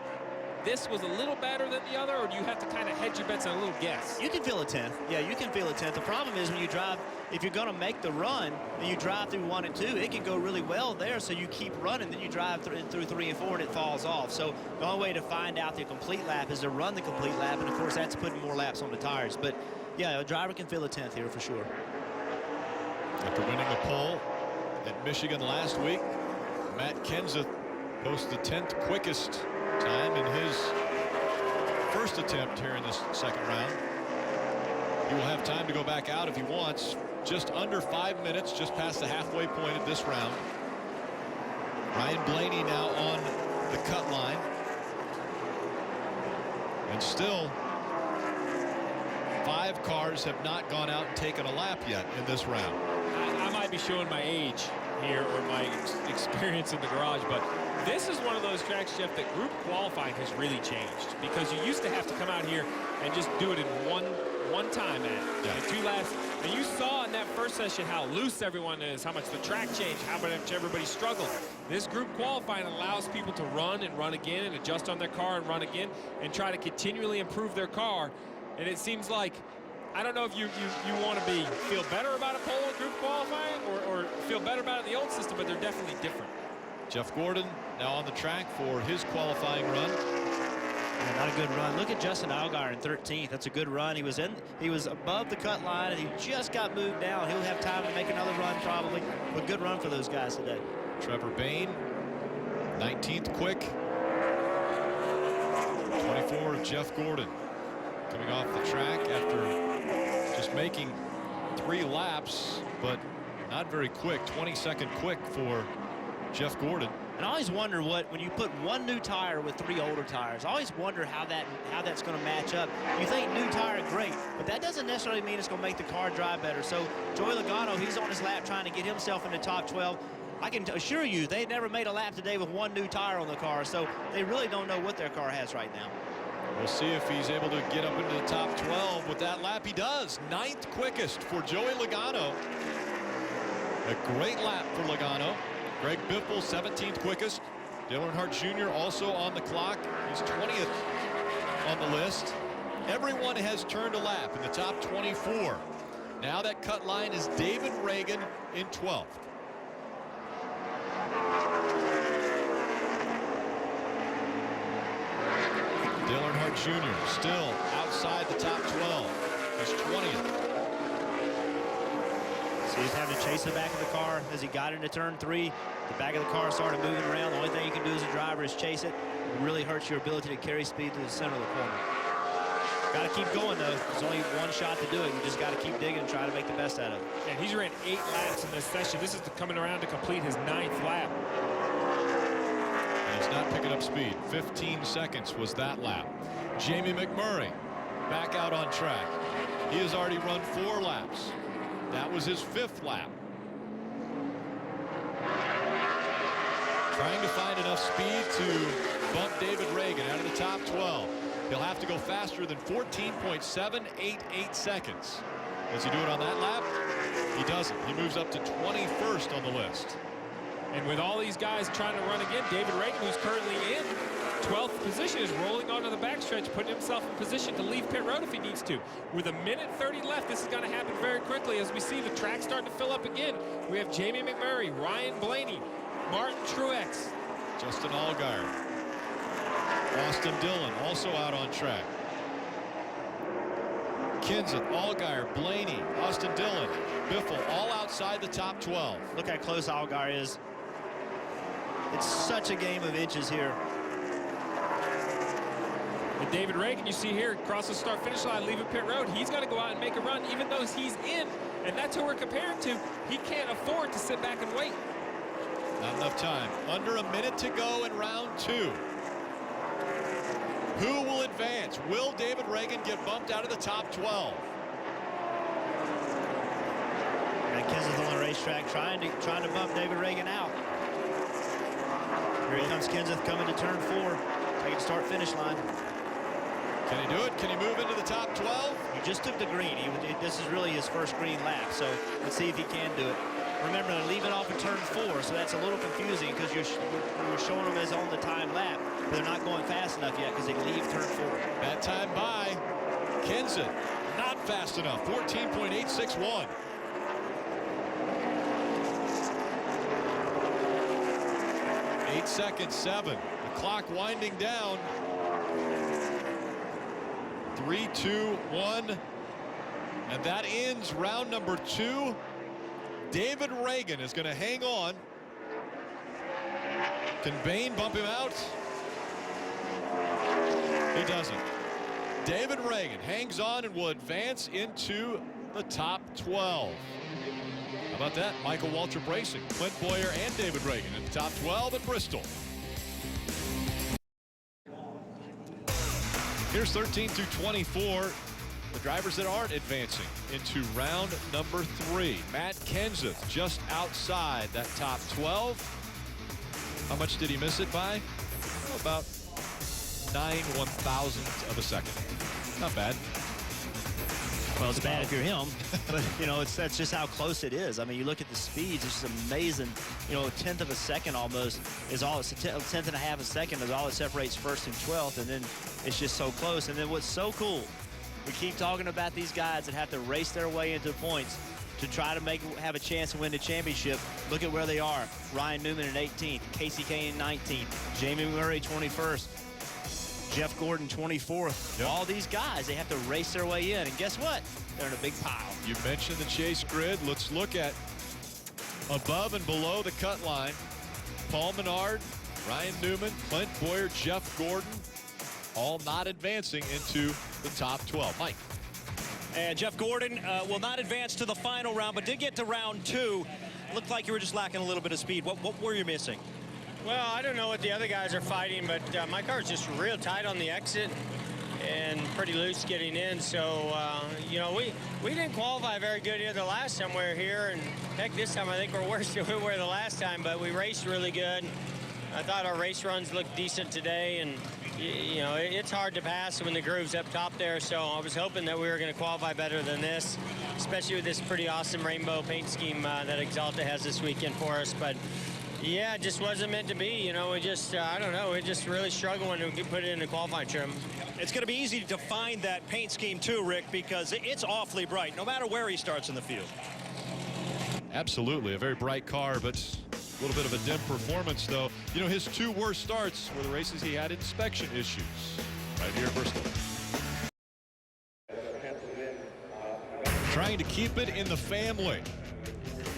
this was a little better than the other, or do you have to kind of hedge your bets on a little guess? You can feel a tenth. Yeah, you can feel a tenth. The problem is when you drive, if you're going to make the run and you drive through 1 and 2, it can go really well there, so you keep running, then you drive through 3 and 4 and it falls off. So the only way to find out the complete lap is to run the complete lap, and of course that's putting more laps on the tires. But yeah, a driver can feel a tenth here for sure. After winning the pole at Michigan last week, Matt Kenseth posted the 10th quickest time in his first attempt here in this second round. He will have time to go back out if he wants. Just under 5 minutes, just past the halfway point of this round. Ryan Blaney now on the cut line. And still, 5 cars have not gone out and taken a lap yet in this round. I might be showing my age here or my experience in the garage, but this is one of those tracks, Jeff, that group qualifying has really changed, because you used to have to come out here and just do it in one time in 2 laps. And you saw in that first session how loose everyone is, how much the track changed, how much everybody struggled. This group qualifying allows people to run and run again and adjust on their car and run again and try to continually improve their car. And it seems like, I don't know if you want to feel better about a pole in group qualifying or feel better about it in the old system, but they're definitely different. Jeff Gordon now on the track for his qualifying run. Yeah, not a good run. Look at Justin Allgaier in 13th. That's a good run. He was above the cut line and he just got moved down. He'll have time to make another run probably. But good run for those guys today. Trevor Bayne, 19th quick. 24 of Jeff Gordon coming off the track after just making 3 laps, but not very quick. 22nd quick for Jeff Gordon. And I always wonder when you put 1 new tire with 3 older tires, I always wonder how that's going to match up. You think new tire, great, but that doesn't necessarily mean it's going to make the car drive better. So Joey Logano, he's on his lap trying to get himself in the top 12. I can assure you they never made a lap today with 1 new tire on the car, so they really don't know what their car has right now. We'll see if he's able to get up into the top 12 with that lap. He does. 9th quickest for Joey Logano. A great lap for Logano. Greg Biffle, 17th quickest. Dale Earnhardt Jr. also on the clock. He's 20th on the list. Everyone has turned a lap in the top 24. Now that cut line is David Reagan in 12th. Truex Jr. still outside the top 12. He's 20th. So he's having to chase the back of the car as he got into turn 3. The back of the car started moving around. The only thing you can do as a driver is chase it. It really hurts your ability to carry speed to the center of the corner. Got to keep going, though. There's only one shot to do it. You just got to keep digging and try to make the best out of it. And he's ran 8 laps in this session. This is coming around to complete his 9th lap. And he's not picking up speed. 15 seconds was that lap. Jamie McMurray back out on track. He has already run 4 laps. That was his 5th lap. Trying to find enough speed to bump David Reagan out of the top 12. He'll have to go faster than 14.788 seconds. Does he do it on that lap? He doesn't. He moves up to 21st on the list. And with all these guys trying to run again, David Reagan, who's currently in 12th position, is rolling onto the backstretch, putting himself in position to leave pit road if he needs to. With 1:30 left, this is going to happen very quickly as we see the track starting to fill up again. We have Jamie McMurray, Ryan Blaney, Martin Truex, Justin Allgaier. Austin Dillon also out on track. Kenseth, Allgaier, Blaney, Austin Dillon, Biffle, all outside the top 12. Look how close Allgaier is. It's such a game of inches here. And David Reagan, you see here, across the start-finish line, leaving pit road. He's got to go out and make a run, even though he's in. And that's who we're comparing to. He can't afford to sit back and wait. Not enough time. Under a minute to go in round 2. Who will advance? Will David Reagan get bumped out of the top 12? And Kenseth on the racetrack trying to bump David Reagan out. Here comes Kenseth coming to turn 4. Taking start-finish line. Can he do it? Can he move into the top 12? He just took the green. This is really his first green lap, so let's see if he can do it. Remember, they're leaving off in turn 4, so that's a little confusing because you're showing them as on the time lap, but they're not going fast enough yet because they leave turn 4. That time by Kenseth. Not fast enough. 14.861. Eight seconds, 7. The clock winding down. 3, 2, 1. And that ends round number 2. David Reagan is going to hang on. Can Bain bump him out? He doesn't. David Reagan hangs on and will advance into the top 12. How about that? Michael Waltrip Racing, Clint Boyer and David Reagan in the top 12 at Bristol. Here's 13 through 24. The drivers that aren't advancing into round number 3. Matt Kenseth just outside that top 12. How much did he miss it by? Oh, about 9/1000th of a second. Not bad. Well, it's bad if you're him, but you know that's just how close it is. I mean, you look at the speeds; it's just amazing. You know, a 1/10 of a second almost is all. It's a 10th and a half a second is all that separates 1st and 12th, and then it's just so close. And then what's so cool, we keep talking about these guys that have to race their way into points to try to have a chance to win the championship. Look at where they are: Ryan Newman in 18th, Casey Kane in 19th, Jamie Murray 21st. Jeff Gordon 24th. Yep. All these guys, they have to race their way in, and guess what? They're in a big pile. You mentioned the chase grid. Let's look at above and below the cut line. Paul Menard, Ryan Newman, Clint Boyer, Jeff Gordon, all not advancing into the top 12. Mike. And Jeff Gordon will not advance to the final round, but did get to round 2. Looked like you were just lacking a little bit of speed. What were you missing? Well, I don't know what the other guys are fighting, but my car's just real tight on the exit and pretty loose getting in. So, you know, we didn't qualify very good here the last time we were here. And heck, this time I think we're worse than we were the last time, but we raced really good. I thought our race runs looked decent today, and you know, it's hard to pass when the groove's up top there. So I was hoping that we were going to qualify better than this, especially with this pretty awesome rainbow paint scheme that Exalta has this weekend for us. But yeah, it just wasn't meant to be. You know, we just, I don't know, we just really struggled when we put it in the qualifying trim. It's going to be easy to find that paint scheme too, Rick, because it's awfully bright, no matter where he starts in the field. Absolutely, a very bright car, but a little bit of a dim performance, though. You know, his 2 worst starts were the races he had inspection issues. right here in Bristol. Trying to keep it in the family.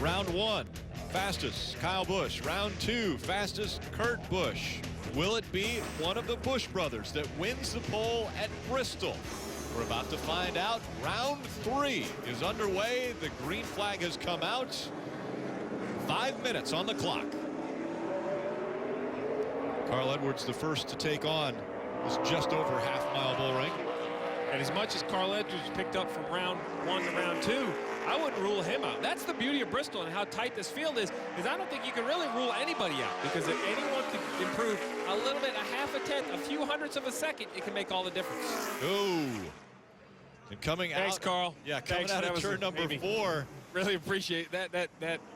Round 1, fastest Kyle Busch. Round 2, fastest Kurt Busch. Will it be one of the Busch brothers that wins the pole at Bristol? We're about to find out. Round 3 is underway. The green flag has come out. 5 minutes on the clock. Carl Edwards, the first to take on this just over half-mile bull ring. And as much as Carl Edwards picked up from round 1 to round 2, I wouldn't rule him out. That's the beauty of Bristol and how tight this field is I don't think you can really rule anybody out, because if anyone can improve a little bit, a half a tenth, a few hundredths of a second, it can make all the difference. Oh. And coming out. Thanks, Carl. Yeah, coming Thanks. out of turn number 4. Really appreciate that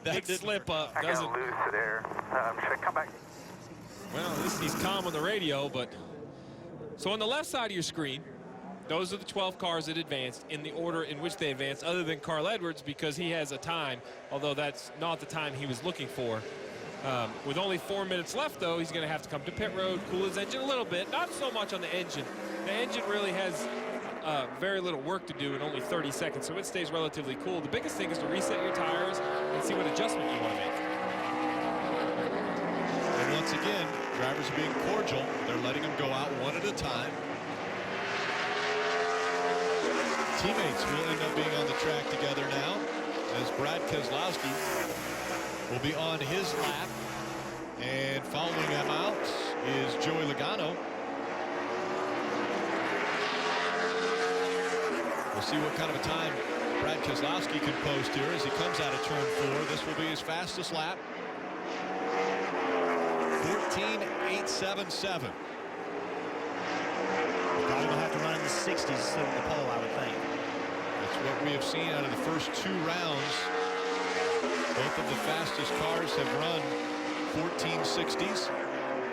big slip up. I got loose there. Should I come back? Well, he's calm on the radio, but so on the left side of your screen, those are the 12 cars that advanced in the order in which they advanced, other than Carl Edwards, because he has a time, although that's not the time he was looking for. With only 4 minutes left, though, he's going to have to come to pit road, cool his engine a little bit. Not so much on the engine. The engine really has very little work to do in only 30 seconds, so it stays relatively cool. The biggest thing is to reset your tires and see what adjustment you want to make. And once again, drivers are being cordial. They're letting them go out one at a time. Teammates will end up being on the track together now, as Brad Keselowski will be on his lap. And following him out is Joey Logano. We'll see what kind of a time Brad Keselowski can post here as he comes out of turn 4. This will be his fastest lap. 14.877. Probably will have to run in the 60s instead of the pole, I would think. That's what we have seen out of the first 2 rounds. Both of the fastest cars have run 1460s.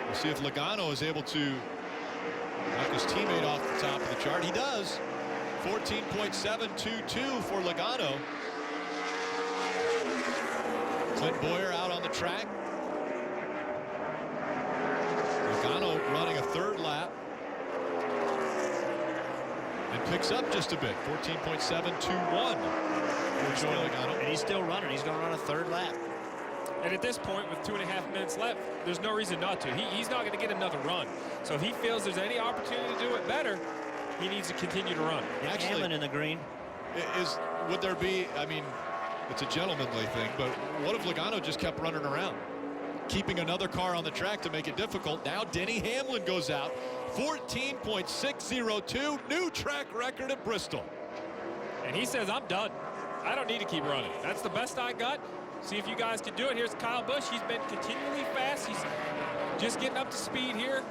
We'll see if Logano is able to knock his teammate off the top of the chart. He does. 14.722 for Logano. Clint Boyer out on the track. Logano running a 3rd lap. And picks up just a bit. 14.721 for Joey Logano. And he's still running. He's going to run a 3rd lap. And at this point, with 2.5 minutes left, there's no reason not to. He's not going to get another run. So if he feels there's any opportunity to do it better, he needs to continue to run. Actually, Hamlin in the green. Would there be, I mean, it's a gentlemanly thing, but what if Logano just kept running around, keeping another car on the track to make it difficult? Now Denny Hamlin goes out. 14.602, new track record at Bristol. And he says, I'm done. I don't need to keep running. That's the best I got. See if you guys can do it. Here's Kyle Busch. He's been continually fast. He's just getting up to speed here.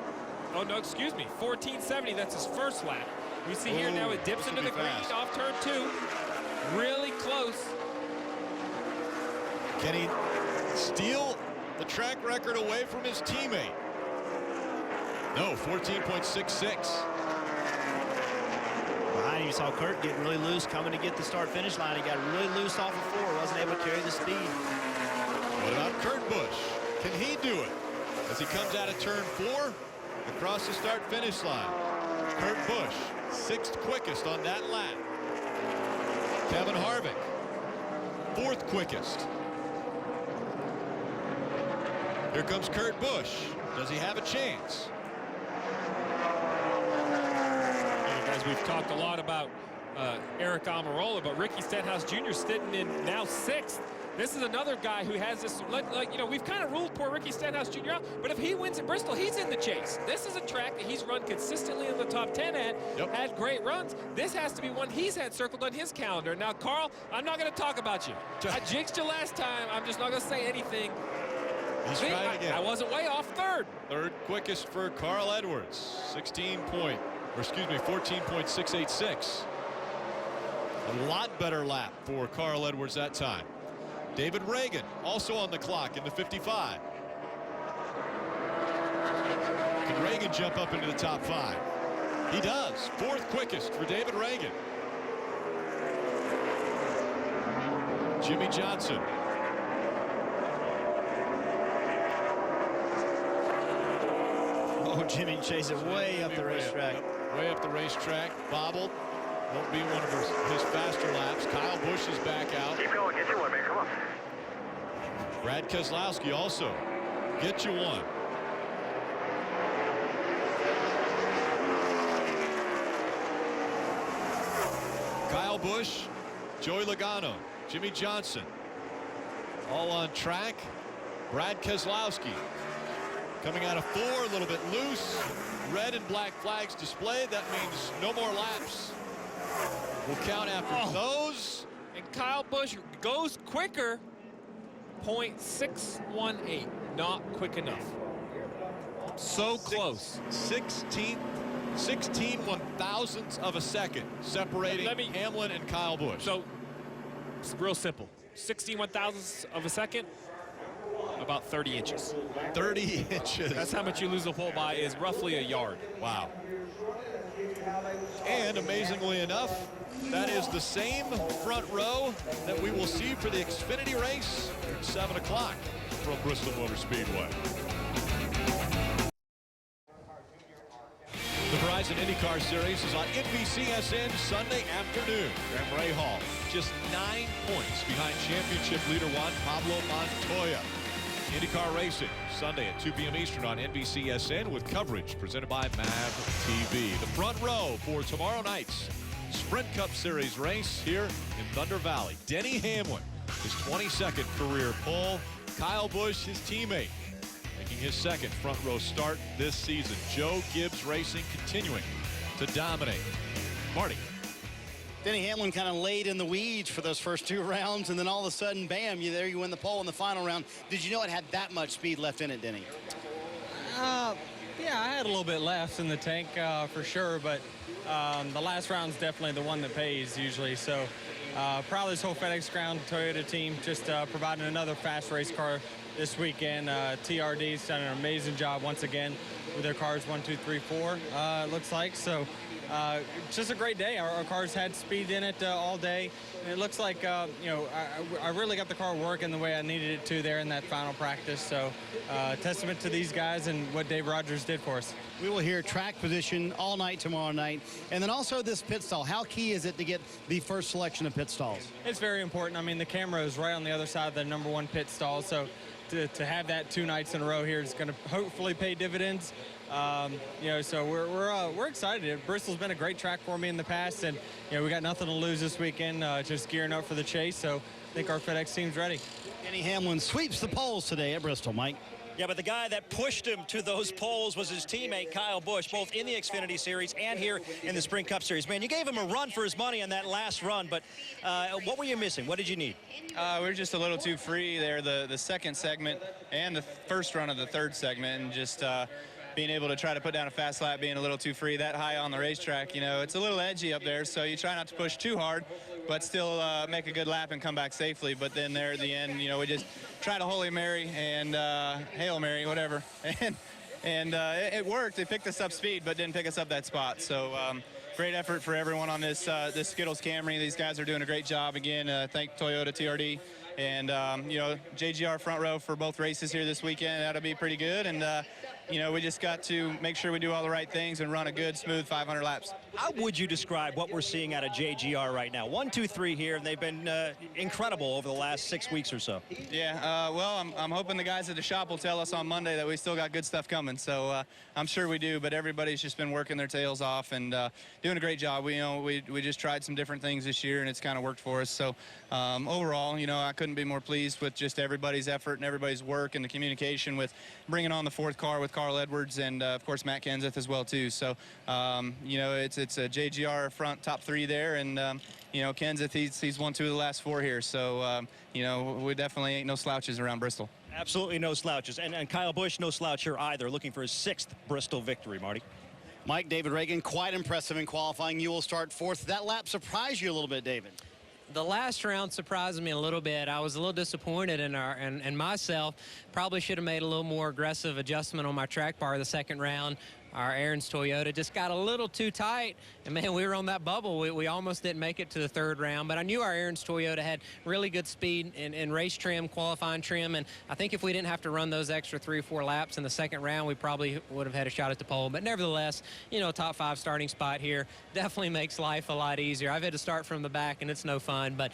Oh, no, excuse me. 14.70. That's his first lap. We see here now it dips into the green off turn 2. Really close. Can he steal the track record away from his teammate? No, 14.66. Behind him, you saw Kurt getting really loose, coming to get the start-finish line. He got really loose off of 4, wasn't able to carry the speed. What about Kurt Busch? Can he do it? As he comes out of turn 4, across the start-finish line. Kurt Busch, 6th quickest on that lap. Kevin Harvick, 4th quickest. Here comes Kurt Busch. Does he have a chance? Guys, we've talked a lot about Eric Almirola, but Ricky Stenhouse Jr. sitting in now 6th. This is another guy who has this, like, you know, we've kind of ruled poor Ricky Stenhouse Jr. out, but if he wins at Bristol, he's in the chase. This is a track that he's run consistently in the top 10 at, had great runs. This has to be one he's had circled on his calendar. Now, Carl, I'm not going to talk about you. I jinxed you last time. I'm just not going to say anything. He's trying again. I wasn't way off 3rd. 3rd quickest for Carl Edwards. 14.686. A lot better lap for Carl Edwards that time. David Reagan also on the clock in the 55. Can Reagan jump up into the top 5? He does. 4th quickest for David Reagan. Jimmy Johnson. Oh, Jimmy chasing way up the racetrack. way up the racetrack, bobbled. Won't be one of his faster laps. Kyle Busch is back out. Keep going, get you one, man, come on. Brad Keselowski also. Get you one. Kyle Busch, Joey Logano, Jimmy Johnson, all on track. Brad Keselowski coming out of 4, a little bit loose. Red and black flags displayed. That means no more laps. We'll count after those. And Kyle Busch goes quicker. 0.618. Not quick enough. So close. 16 one-thousandths of a second separating Hamlin and Kyle Busch. So it's real simple. 16 one-thousandths of a second, about 30 inches. 30 inches. That's how much you lose the pole by, is roughly a yard. Wow. And amazingly enough, that is the same front row that we will see for the Xfinity race at 7 o'clock from Bristol Motor Speedway. The Verizon IndyCar Series is on NBCSN Sunday afternoon. Graham Rahal just 9 points behind championship leader Juan Pablo Montoya. IndyCar Racing Sunday at 2 p.m. Eastern on NBCSN with coverage presented by MAV TV. The front row for tomorrow night's Sprint Cup Series race here in Thunder Valley. Denny Hamlin, his 22nd career pole. Kyle Busch, his teammate, making his second front row start this season. Joe Gibbs Racing continuing to dominate. Marty. Denny Hamlin kind of laid in the weeds for those first 2 rounds, and then all of a sudden, bam, you win the pole in the final round. Did you know it had that much speed left in it, Denny? Yeah, I had a little bit left in the tank for sure, but the last round's definitely the one that pays usually. So proud of this whole FedEx Ground Toyota team, just providing another fast race car this weekend. TRD's done an amazing job once again with their cars 1, 2, 3, 4, it looks like. So just a great day. Our cars had speed in it all day. And it looks like, you know, I really got the car working the way I needed it to there in that final practice. So testament to these guys and what Dave Rogers did for us. We will hear track position all night tomorrow night. And then also this pit stall. How key is it to get the first selection of pit stalls? It's very important. I mean, the camera is right on the other side of the #1 pit stall. So to have that 2 nights in a row here is going to hopefully pay dividends. You know, so we're excited. Bristol's been a great track for me in the past, and you know, we got nothing to lose this weekend. Just gearing up for the chase. So I think our FedEx team's ready. Denny Hamlin sweeps the poles today at Bristol, Mike. Yeah, but the guy that pushed him to those poles was his teammate, Kyle Busch, both in the Xfinity Series and here in the Sprint Cup Series. Man, you gave him a run for his money on that last run, but what were you missing? What did you need? We were just a little too free there, the second segment and the first run of the third segment, and just being able to try to put down a fast lap, being a little too free that high on the racetrack. You know, it's a little edgy up there, so you try not to push too hard, but still make a good lap and come back safely. But then there at the end, you know, we just tried a Holy Mary and Hail Mary, whatever. And it worked. It picked us up speed, but didn't pick us up that spot. So great effort for everyone on this Skittles Camry. These guys are doing a great job. Again, thank Toyota TRD. And, you know, JGR front row for both races here this weekend. That'll be pretty good. And, you know, we just got to make sure we do all the right things and run a good, smooth 500 laps. How would you describe what we're seeing out of JGR right now? 1, 2, 3 here, and they've been incredible over the last 6 weeks or so. Yeah, well, I'm hoping the guys at the shop will tell us on Monday that we still got good stuff coming. So I'm sure we do, but everybody's just been working their tails off and doing a great job. We just tried some different things this year, and it's kind of worked for us. So overall, you know, I couldn't be more pleased with just everybody's effort and everybody's work and the communication with bringing on the 4th car with Carl Edwards and, of course, Matt Kenseth as well, too. So, you know, it's a JGR front top 3 there, and, you know, Kenseth, he's won 2 of the last 4 here. So, you know, we definitely ain't no slouches around Bristol. Absolutely no slouches. And Kyle Busch, no slouch here either, looking for his 6th Bristol victory, Marty. Mike, David Reagan, quite impressive in qualifying. You will start 4th. That lap surprised you a little bit, David. The last round surprised me a little bit. I was a little disappointed in myself. Probably should have made a little more aggressive adjustment on my track bar the second round. our Aaron's Toyota just got a little too tight, and man, we were on that bubble. We almost didn't make it to the third round, but I knew our Aaron's Toyota had really good speed in race trim, qualifying trim, and I think if we didn't have to run those extra 3 or 4 laps in the second round, we probably would have had a shot at the pole. But nevertheless, you know, top 5 starting spot here definitely makes life a lot easier. I've had to start from the back, and it's no fun, but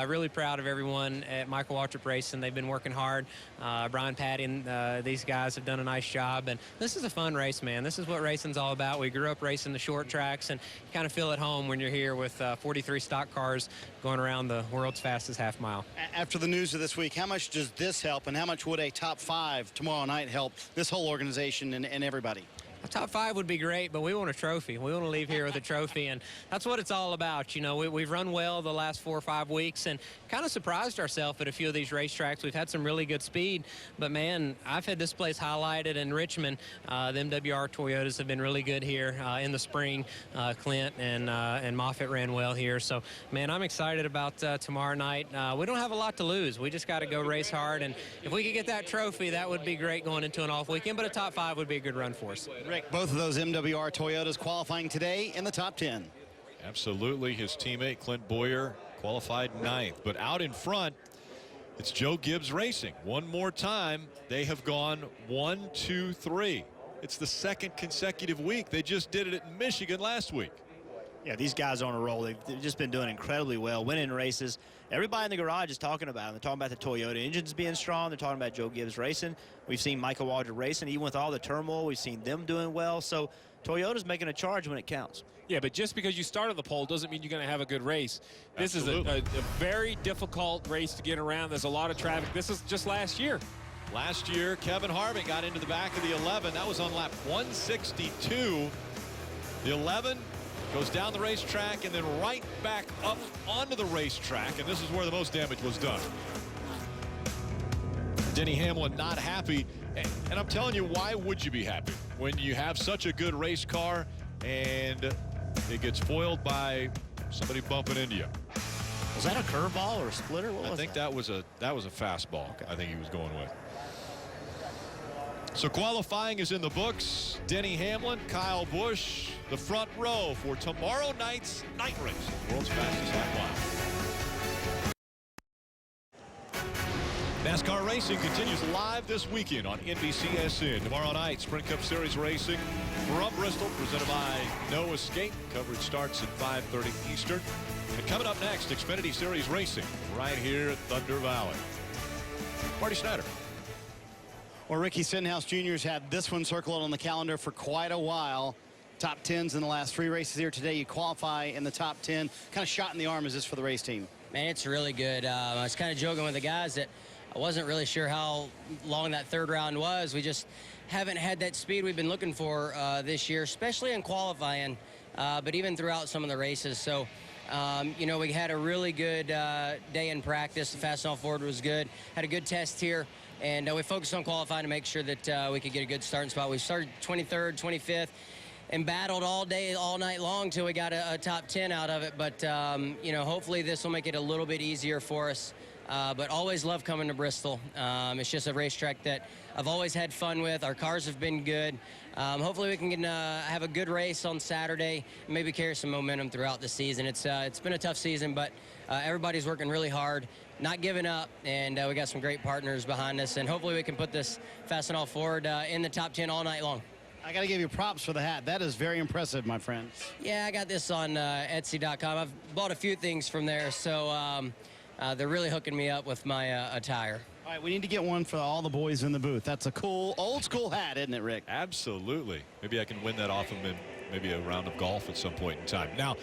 really proud of everyone at Michael Waltrip Racing. They've been working hard. Brian Patty and these guys have done a nice job, and this is a fun race, man. This is what racing's all about. We grew up racing the short tracks, and you kind of feel at home when you're here with 43 stock cars going around the world's fastest half mile. After the news of this week, how much does this help, and how much would a top 5 tomorrow night help this whole organization and everybody? A top 5 would be great, but we want a trophy. We want to leave here with a trophy, and that's what it's all about. You know, we've run well the last 4 or 5 weeks and kind of surprised ourselves at a few of these racetracks. We've had some really good speed, but man, I've had this place highlighted in Richmond. The MWR Toyotas have been really good here in the spring. Clint and Moffitt ran well here, so man, I'm excited about tomorrow night. We don't have a lot to lose. We just got to go race hard, and if we could get that trophy, that would be great going into an off weekend, but a top 5 would be a good run for us. Rick, both of those MWR Toyotas qualifying today in the top 10. Absolutely. His teammate Clint Boyer qualified 9th, but out in front it's Joe Gibbs Racing. One more time they have gone 1, 2, 3. It's the 2nd consecutive week. They just did it at Michigan last week. Yeah, these guys are on a roll. They've just been doing incredibly well, winning races. Everybody in the garage is talking about them. They're talking about the Toyota engines being strong. They're talking about Joe Gibbs Racing. We've seen Michael Waltrip Racing. Even with all the turmoil, we've seen them doing well. So Toyota's making a charge when it counts. Yeah, but just because you start at the pole doesn't mean you're going to have a good race. This Absolutely. is a very difficult race to get around. There's a lot of traffic. This is just last year. Last year, Kevin Harvick got into the back of the 11. That was on lap 162. The 11 goes down the racetrack and then right back up onto the racetrack, and this is where the most damage was done. Denny Hamlin not happy, and I'm telling you, why would you be happy when you have such a good race car and it gets foiled by somebody bumping into you? Was that a curveball or a splitter? What was I think that was a fastball. Okay. I think he was going with. So qualifying is in the books. Denny Hamlin, Kyle Busch, the front row for tomorrow night's night race, world's fastest half mile. NASCAR racing continues live this weekend on NBCSN. Tomorrow night, Sprint Cup Series racing from Bristol, presented by No Escape. Coverage starts at 5:30 Eastern. And coming up next, Xfinity Series racing right here at Thunder Valley. Marty Snyder. Well, Ricky Stenhouse Jr.'s had this one circled on the calendar for quite a while. Top 10s in the last 3 races here today. You qualify in the top 10. Kind of shot in the arm is this for the race team? Man, it's really good. I was kind of joking with the guys that I wasn't really sure how long that third round was. We just haven't had that speed we've been looking for this year, especially in qualifying, but even throughout some of the races. So, you know, we had a really good day in practice. The fast and all forward was good. Had a good test here. And we focused on qualifying to make sure that we could get a good starting spot. We started 23rd, 25th, and battled all day, all night long till we got a top 10 out of it. But, you know, hopefully this will make it a little bit easier for us. But always love coming to Bristol. It's just a racetrack that I've always had fun with. Our cars have been good. Hopefully we can have a good race on Saturday, and maybe carry some momentum throughout the season. It's been a tough season, but everybody's working really hard, not giving up, and we got some great partners behind us, and hopefully we can put this fast and all forward in the top 10 all night long. I got to give you props for the hat. That is very impressive, my friend. Yeah, I got this on Etsy.com. I've bought a few things from there, so they're really hooking me up with my attire. All right, we need to get one for all the boys in the booth. That's a cool, old-school hat, isn't it, Rick? Absolutely. Maybe I can win that off them in maybe a round of golf at some point in time. Now,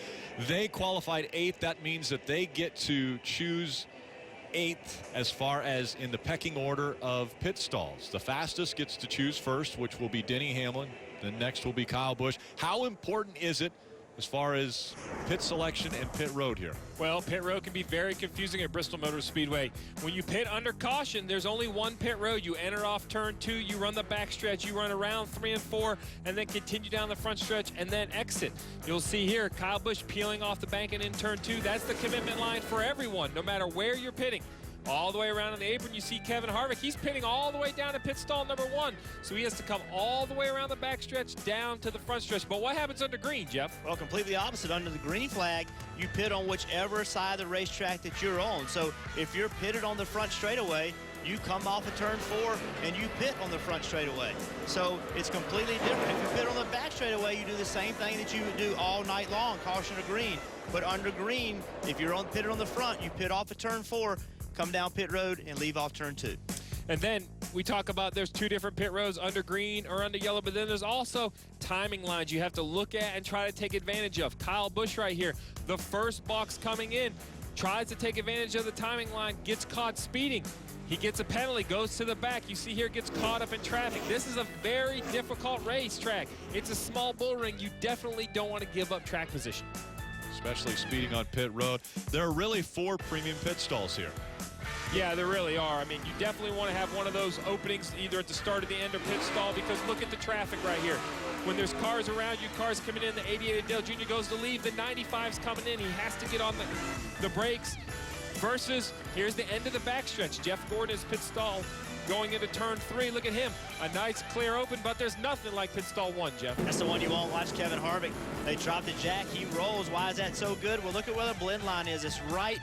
they qualified 8th. That means that they get to choose 8th as far as in the pecking order of pit stalls. The fastest gets to choose first, which will be Denny Hamlin. Then next will be Kyle Busch. How important is it as far as pit selection and pit road here? Well, pit road can be very confusing at Bristol Motor Speedway. When you pit under caution, there's only one pit road. You enter off turn 2, you run the back stretch, you run around 3 and 4, and then continue down the front stretch and then exit. You'll see here Kyle Busch peeling off the bank and in turn 2. That's the commitment line for everyone, no matter where you're pitting. all the way around in the apron. You see Kevin Harvick. He's pitting all the way down to pit stall number 1. So he has to come all the way around the backstretch down to the front stretch. But what happens under green, Jeff? Well, completely opposite. Under the green flag, you pit on whichever side of the racetrack that you're on. So if you're pitted on the front straightaway, you come off of turn 4 and you pit on the front straightaway. So it's completely different. If you pit on the back straightaway, you do the same thing that you would do all night long, caution or green. But under green, if you're pitted on the front, you pit off of turn 4, come down pit road and leave off turn 2. And then we talk about there's 2 different pit roads, under green or under yellow, but then there's also timing lines you have to look at and try to take advantage of. Kyle Busch right here, the first box coming in, tries to take advantage of the timing line, gets caught speeding. He gets a penalty, goes to the back. You see here, gets caught up in traffic. This is a very difficult racetrack. It's a small bull ring. You definitely don't want to give up track position. Especially speeding on pit road. There are really 4 premium pit stalls here. Yeah, there really are. I mean, you definitely want to have one of those openings either at the start or the end of pit stall, because look at the traffic right here. When there's cars around you, cars coming in, the 88 Dale Jr. goes to leave, the 95's coming in. He has to get on the brakes. Versus, here's the end of the backstretch. Jeff Gordon is pit stall going into turn 3. Look at him. A nice clear open, but there's nothing like pit stall 1, Jeff. That's the one you won't watch. Kevin Harvick. They drop the jack. He rolls. Why is that so good? Well, look at where the blend line is. It's right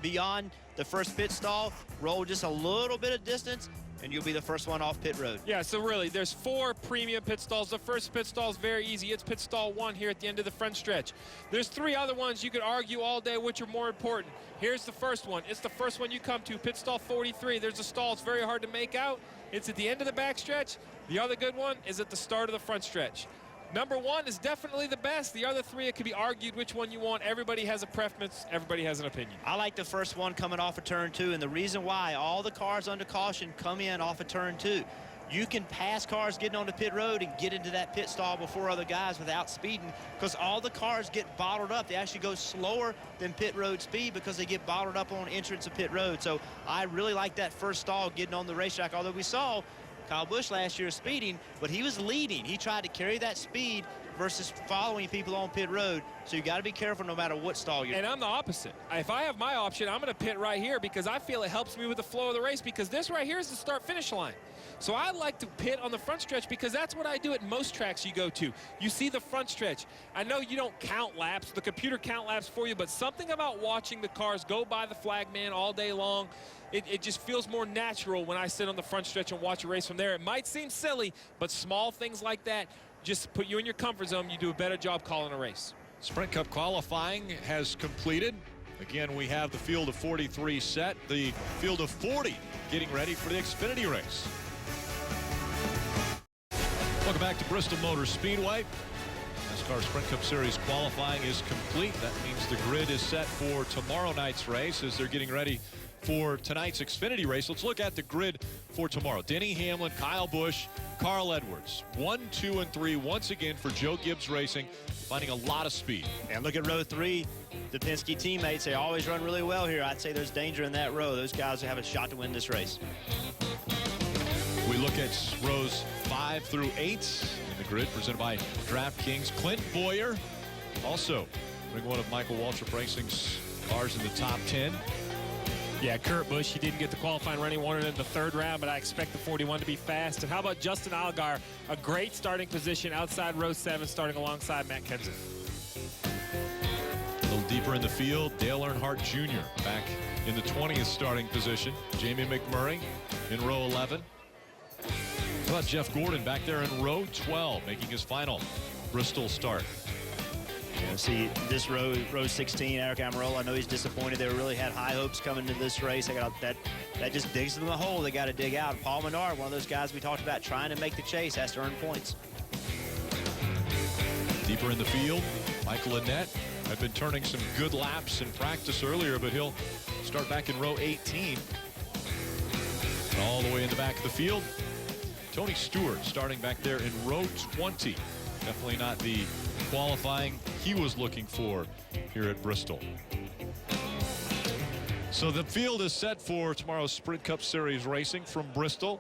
beyond the first pit stall. Roll just a little bit of distance, and you'll be the first one off pit road. Yeah, so really, there's 4 premium pit stalls. The first pit stall is very easy. It's pit stall 1 here at the end of the front stretch. There's 3 other ones you could argue all day which are more important. Here's the first one. It's the first one you come to, pit stall 43. There's a stall. It's very hard to make out. It's at the end of the back stretch. The other good one is at the start of the front stretch. Number 1 is definitely the best. The other 3, it could be argued which one you want. Everybody has a preference. Everybody has an opinion. I like the first one coming off of turn 2, and the reason why, all the cars under caution come in off of turn 2. You can pass cars getting on the pit road and get into that pit stall before other guys without speeding, because all the cars get bottled up. They actually go slower than pit road speed because they get bottled up on entrance of pit road. So I really like that first stall getting on the racetrack, although we saw Kyle Busch last year speeding, but he was leading. He tried to carry that speed versus following people on pit road. So you got to be careful no matter what stall you're in. And I'm the opposite. If I have my option, I'm going to pit right here because I feel it helps me with the flow of the race, because this right here is the start-finish line. So I like to pit on the front stretch because that's what I do at most tracks you go to. You see the front stretch. I know you don't count laps. The computer count laps for you, but something about watching the cars go by the flag man all day long, it just feels more natural when I sit on the front stretch and watch a race from there. It might seem silly, but small things like that just put you in your comfort zone. You do a better job calling a race. Sprint Cup qualifying has completed. Again, we have the field of 43 set, the field of 40 getting ready for the Xfinity race. Welcome back to Bristol Motor Speedway. NASCAR Sprint Cup Series qualifying is complete. That means the grid is set for tomorrow night's race as they're getting ready for tonight's Xfinity race. Let's look at the grid for tomorrow. Denny Hamlin, Kyle Busch, Carl Edwards. 1, 2, and 3 once again for Joe Gibbs Racing, finding a lot of speed. And look at row 3. The Penske teammates, they always run really well here. I'd say there's danger in that row. Those guys have a shot to win this race. We look at rows 5 through 8 in the grid presented by DraftKings. Clint Boyer, also bring one of Michael Waltrip Racing's cars in the top 10. Yeah, Kurt Busch, he didn't get the qualifying run. He wanted it in the 3rd round, but I expect the 41 to be fast. And how about Justin Allgaier? A great starting position outside row 7, starting alongside Matt Kenseth. A little deeper in the field, Dale Earnhardt Jr. back in the 20th starting position. Jamie McMurray in row 11. How about Jeff Gordon back there in row 12, making his final Bristol start. Yeah, see this row 16, Eric Almirola, I know he's disappointed. They really had high hopes coming to this race. They got that just digs them a hole they got to dig out. Paul Menard, one of those guys we talked about trying to make the chase, has to earn points. Deeper in the field, Michael Annett had been turning some good laps in practice earlier, but he'll start back in row 18. And all the way in the back of the field, Tony Stewart starting back there in row 20. Definitely not the qualifying he was looking for here at Bristol. So the field is set for tomorrow's Sprint Cup Series racing from Bristol.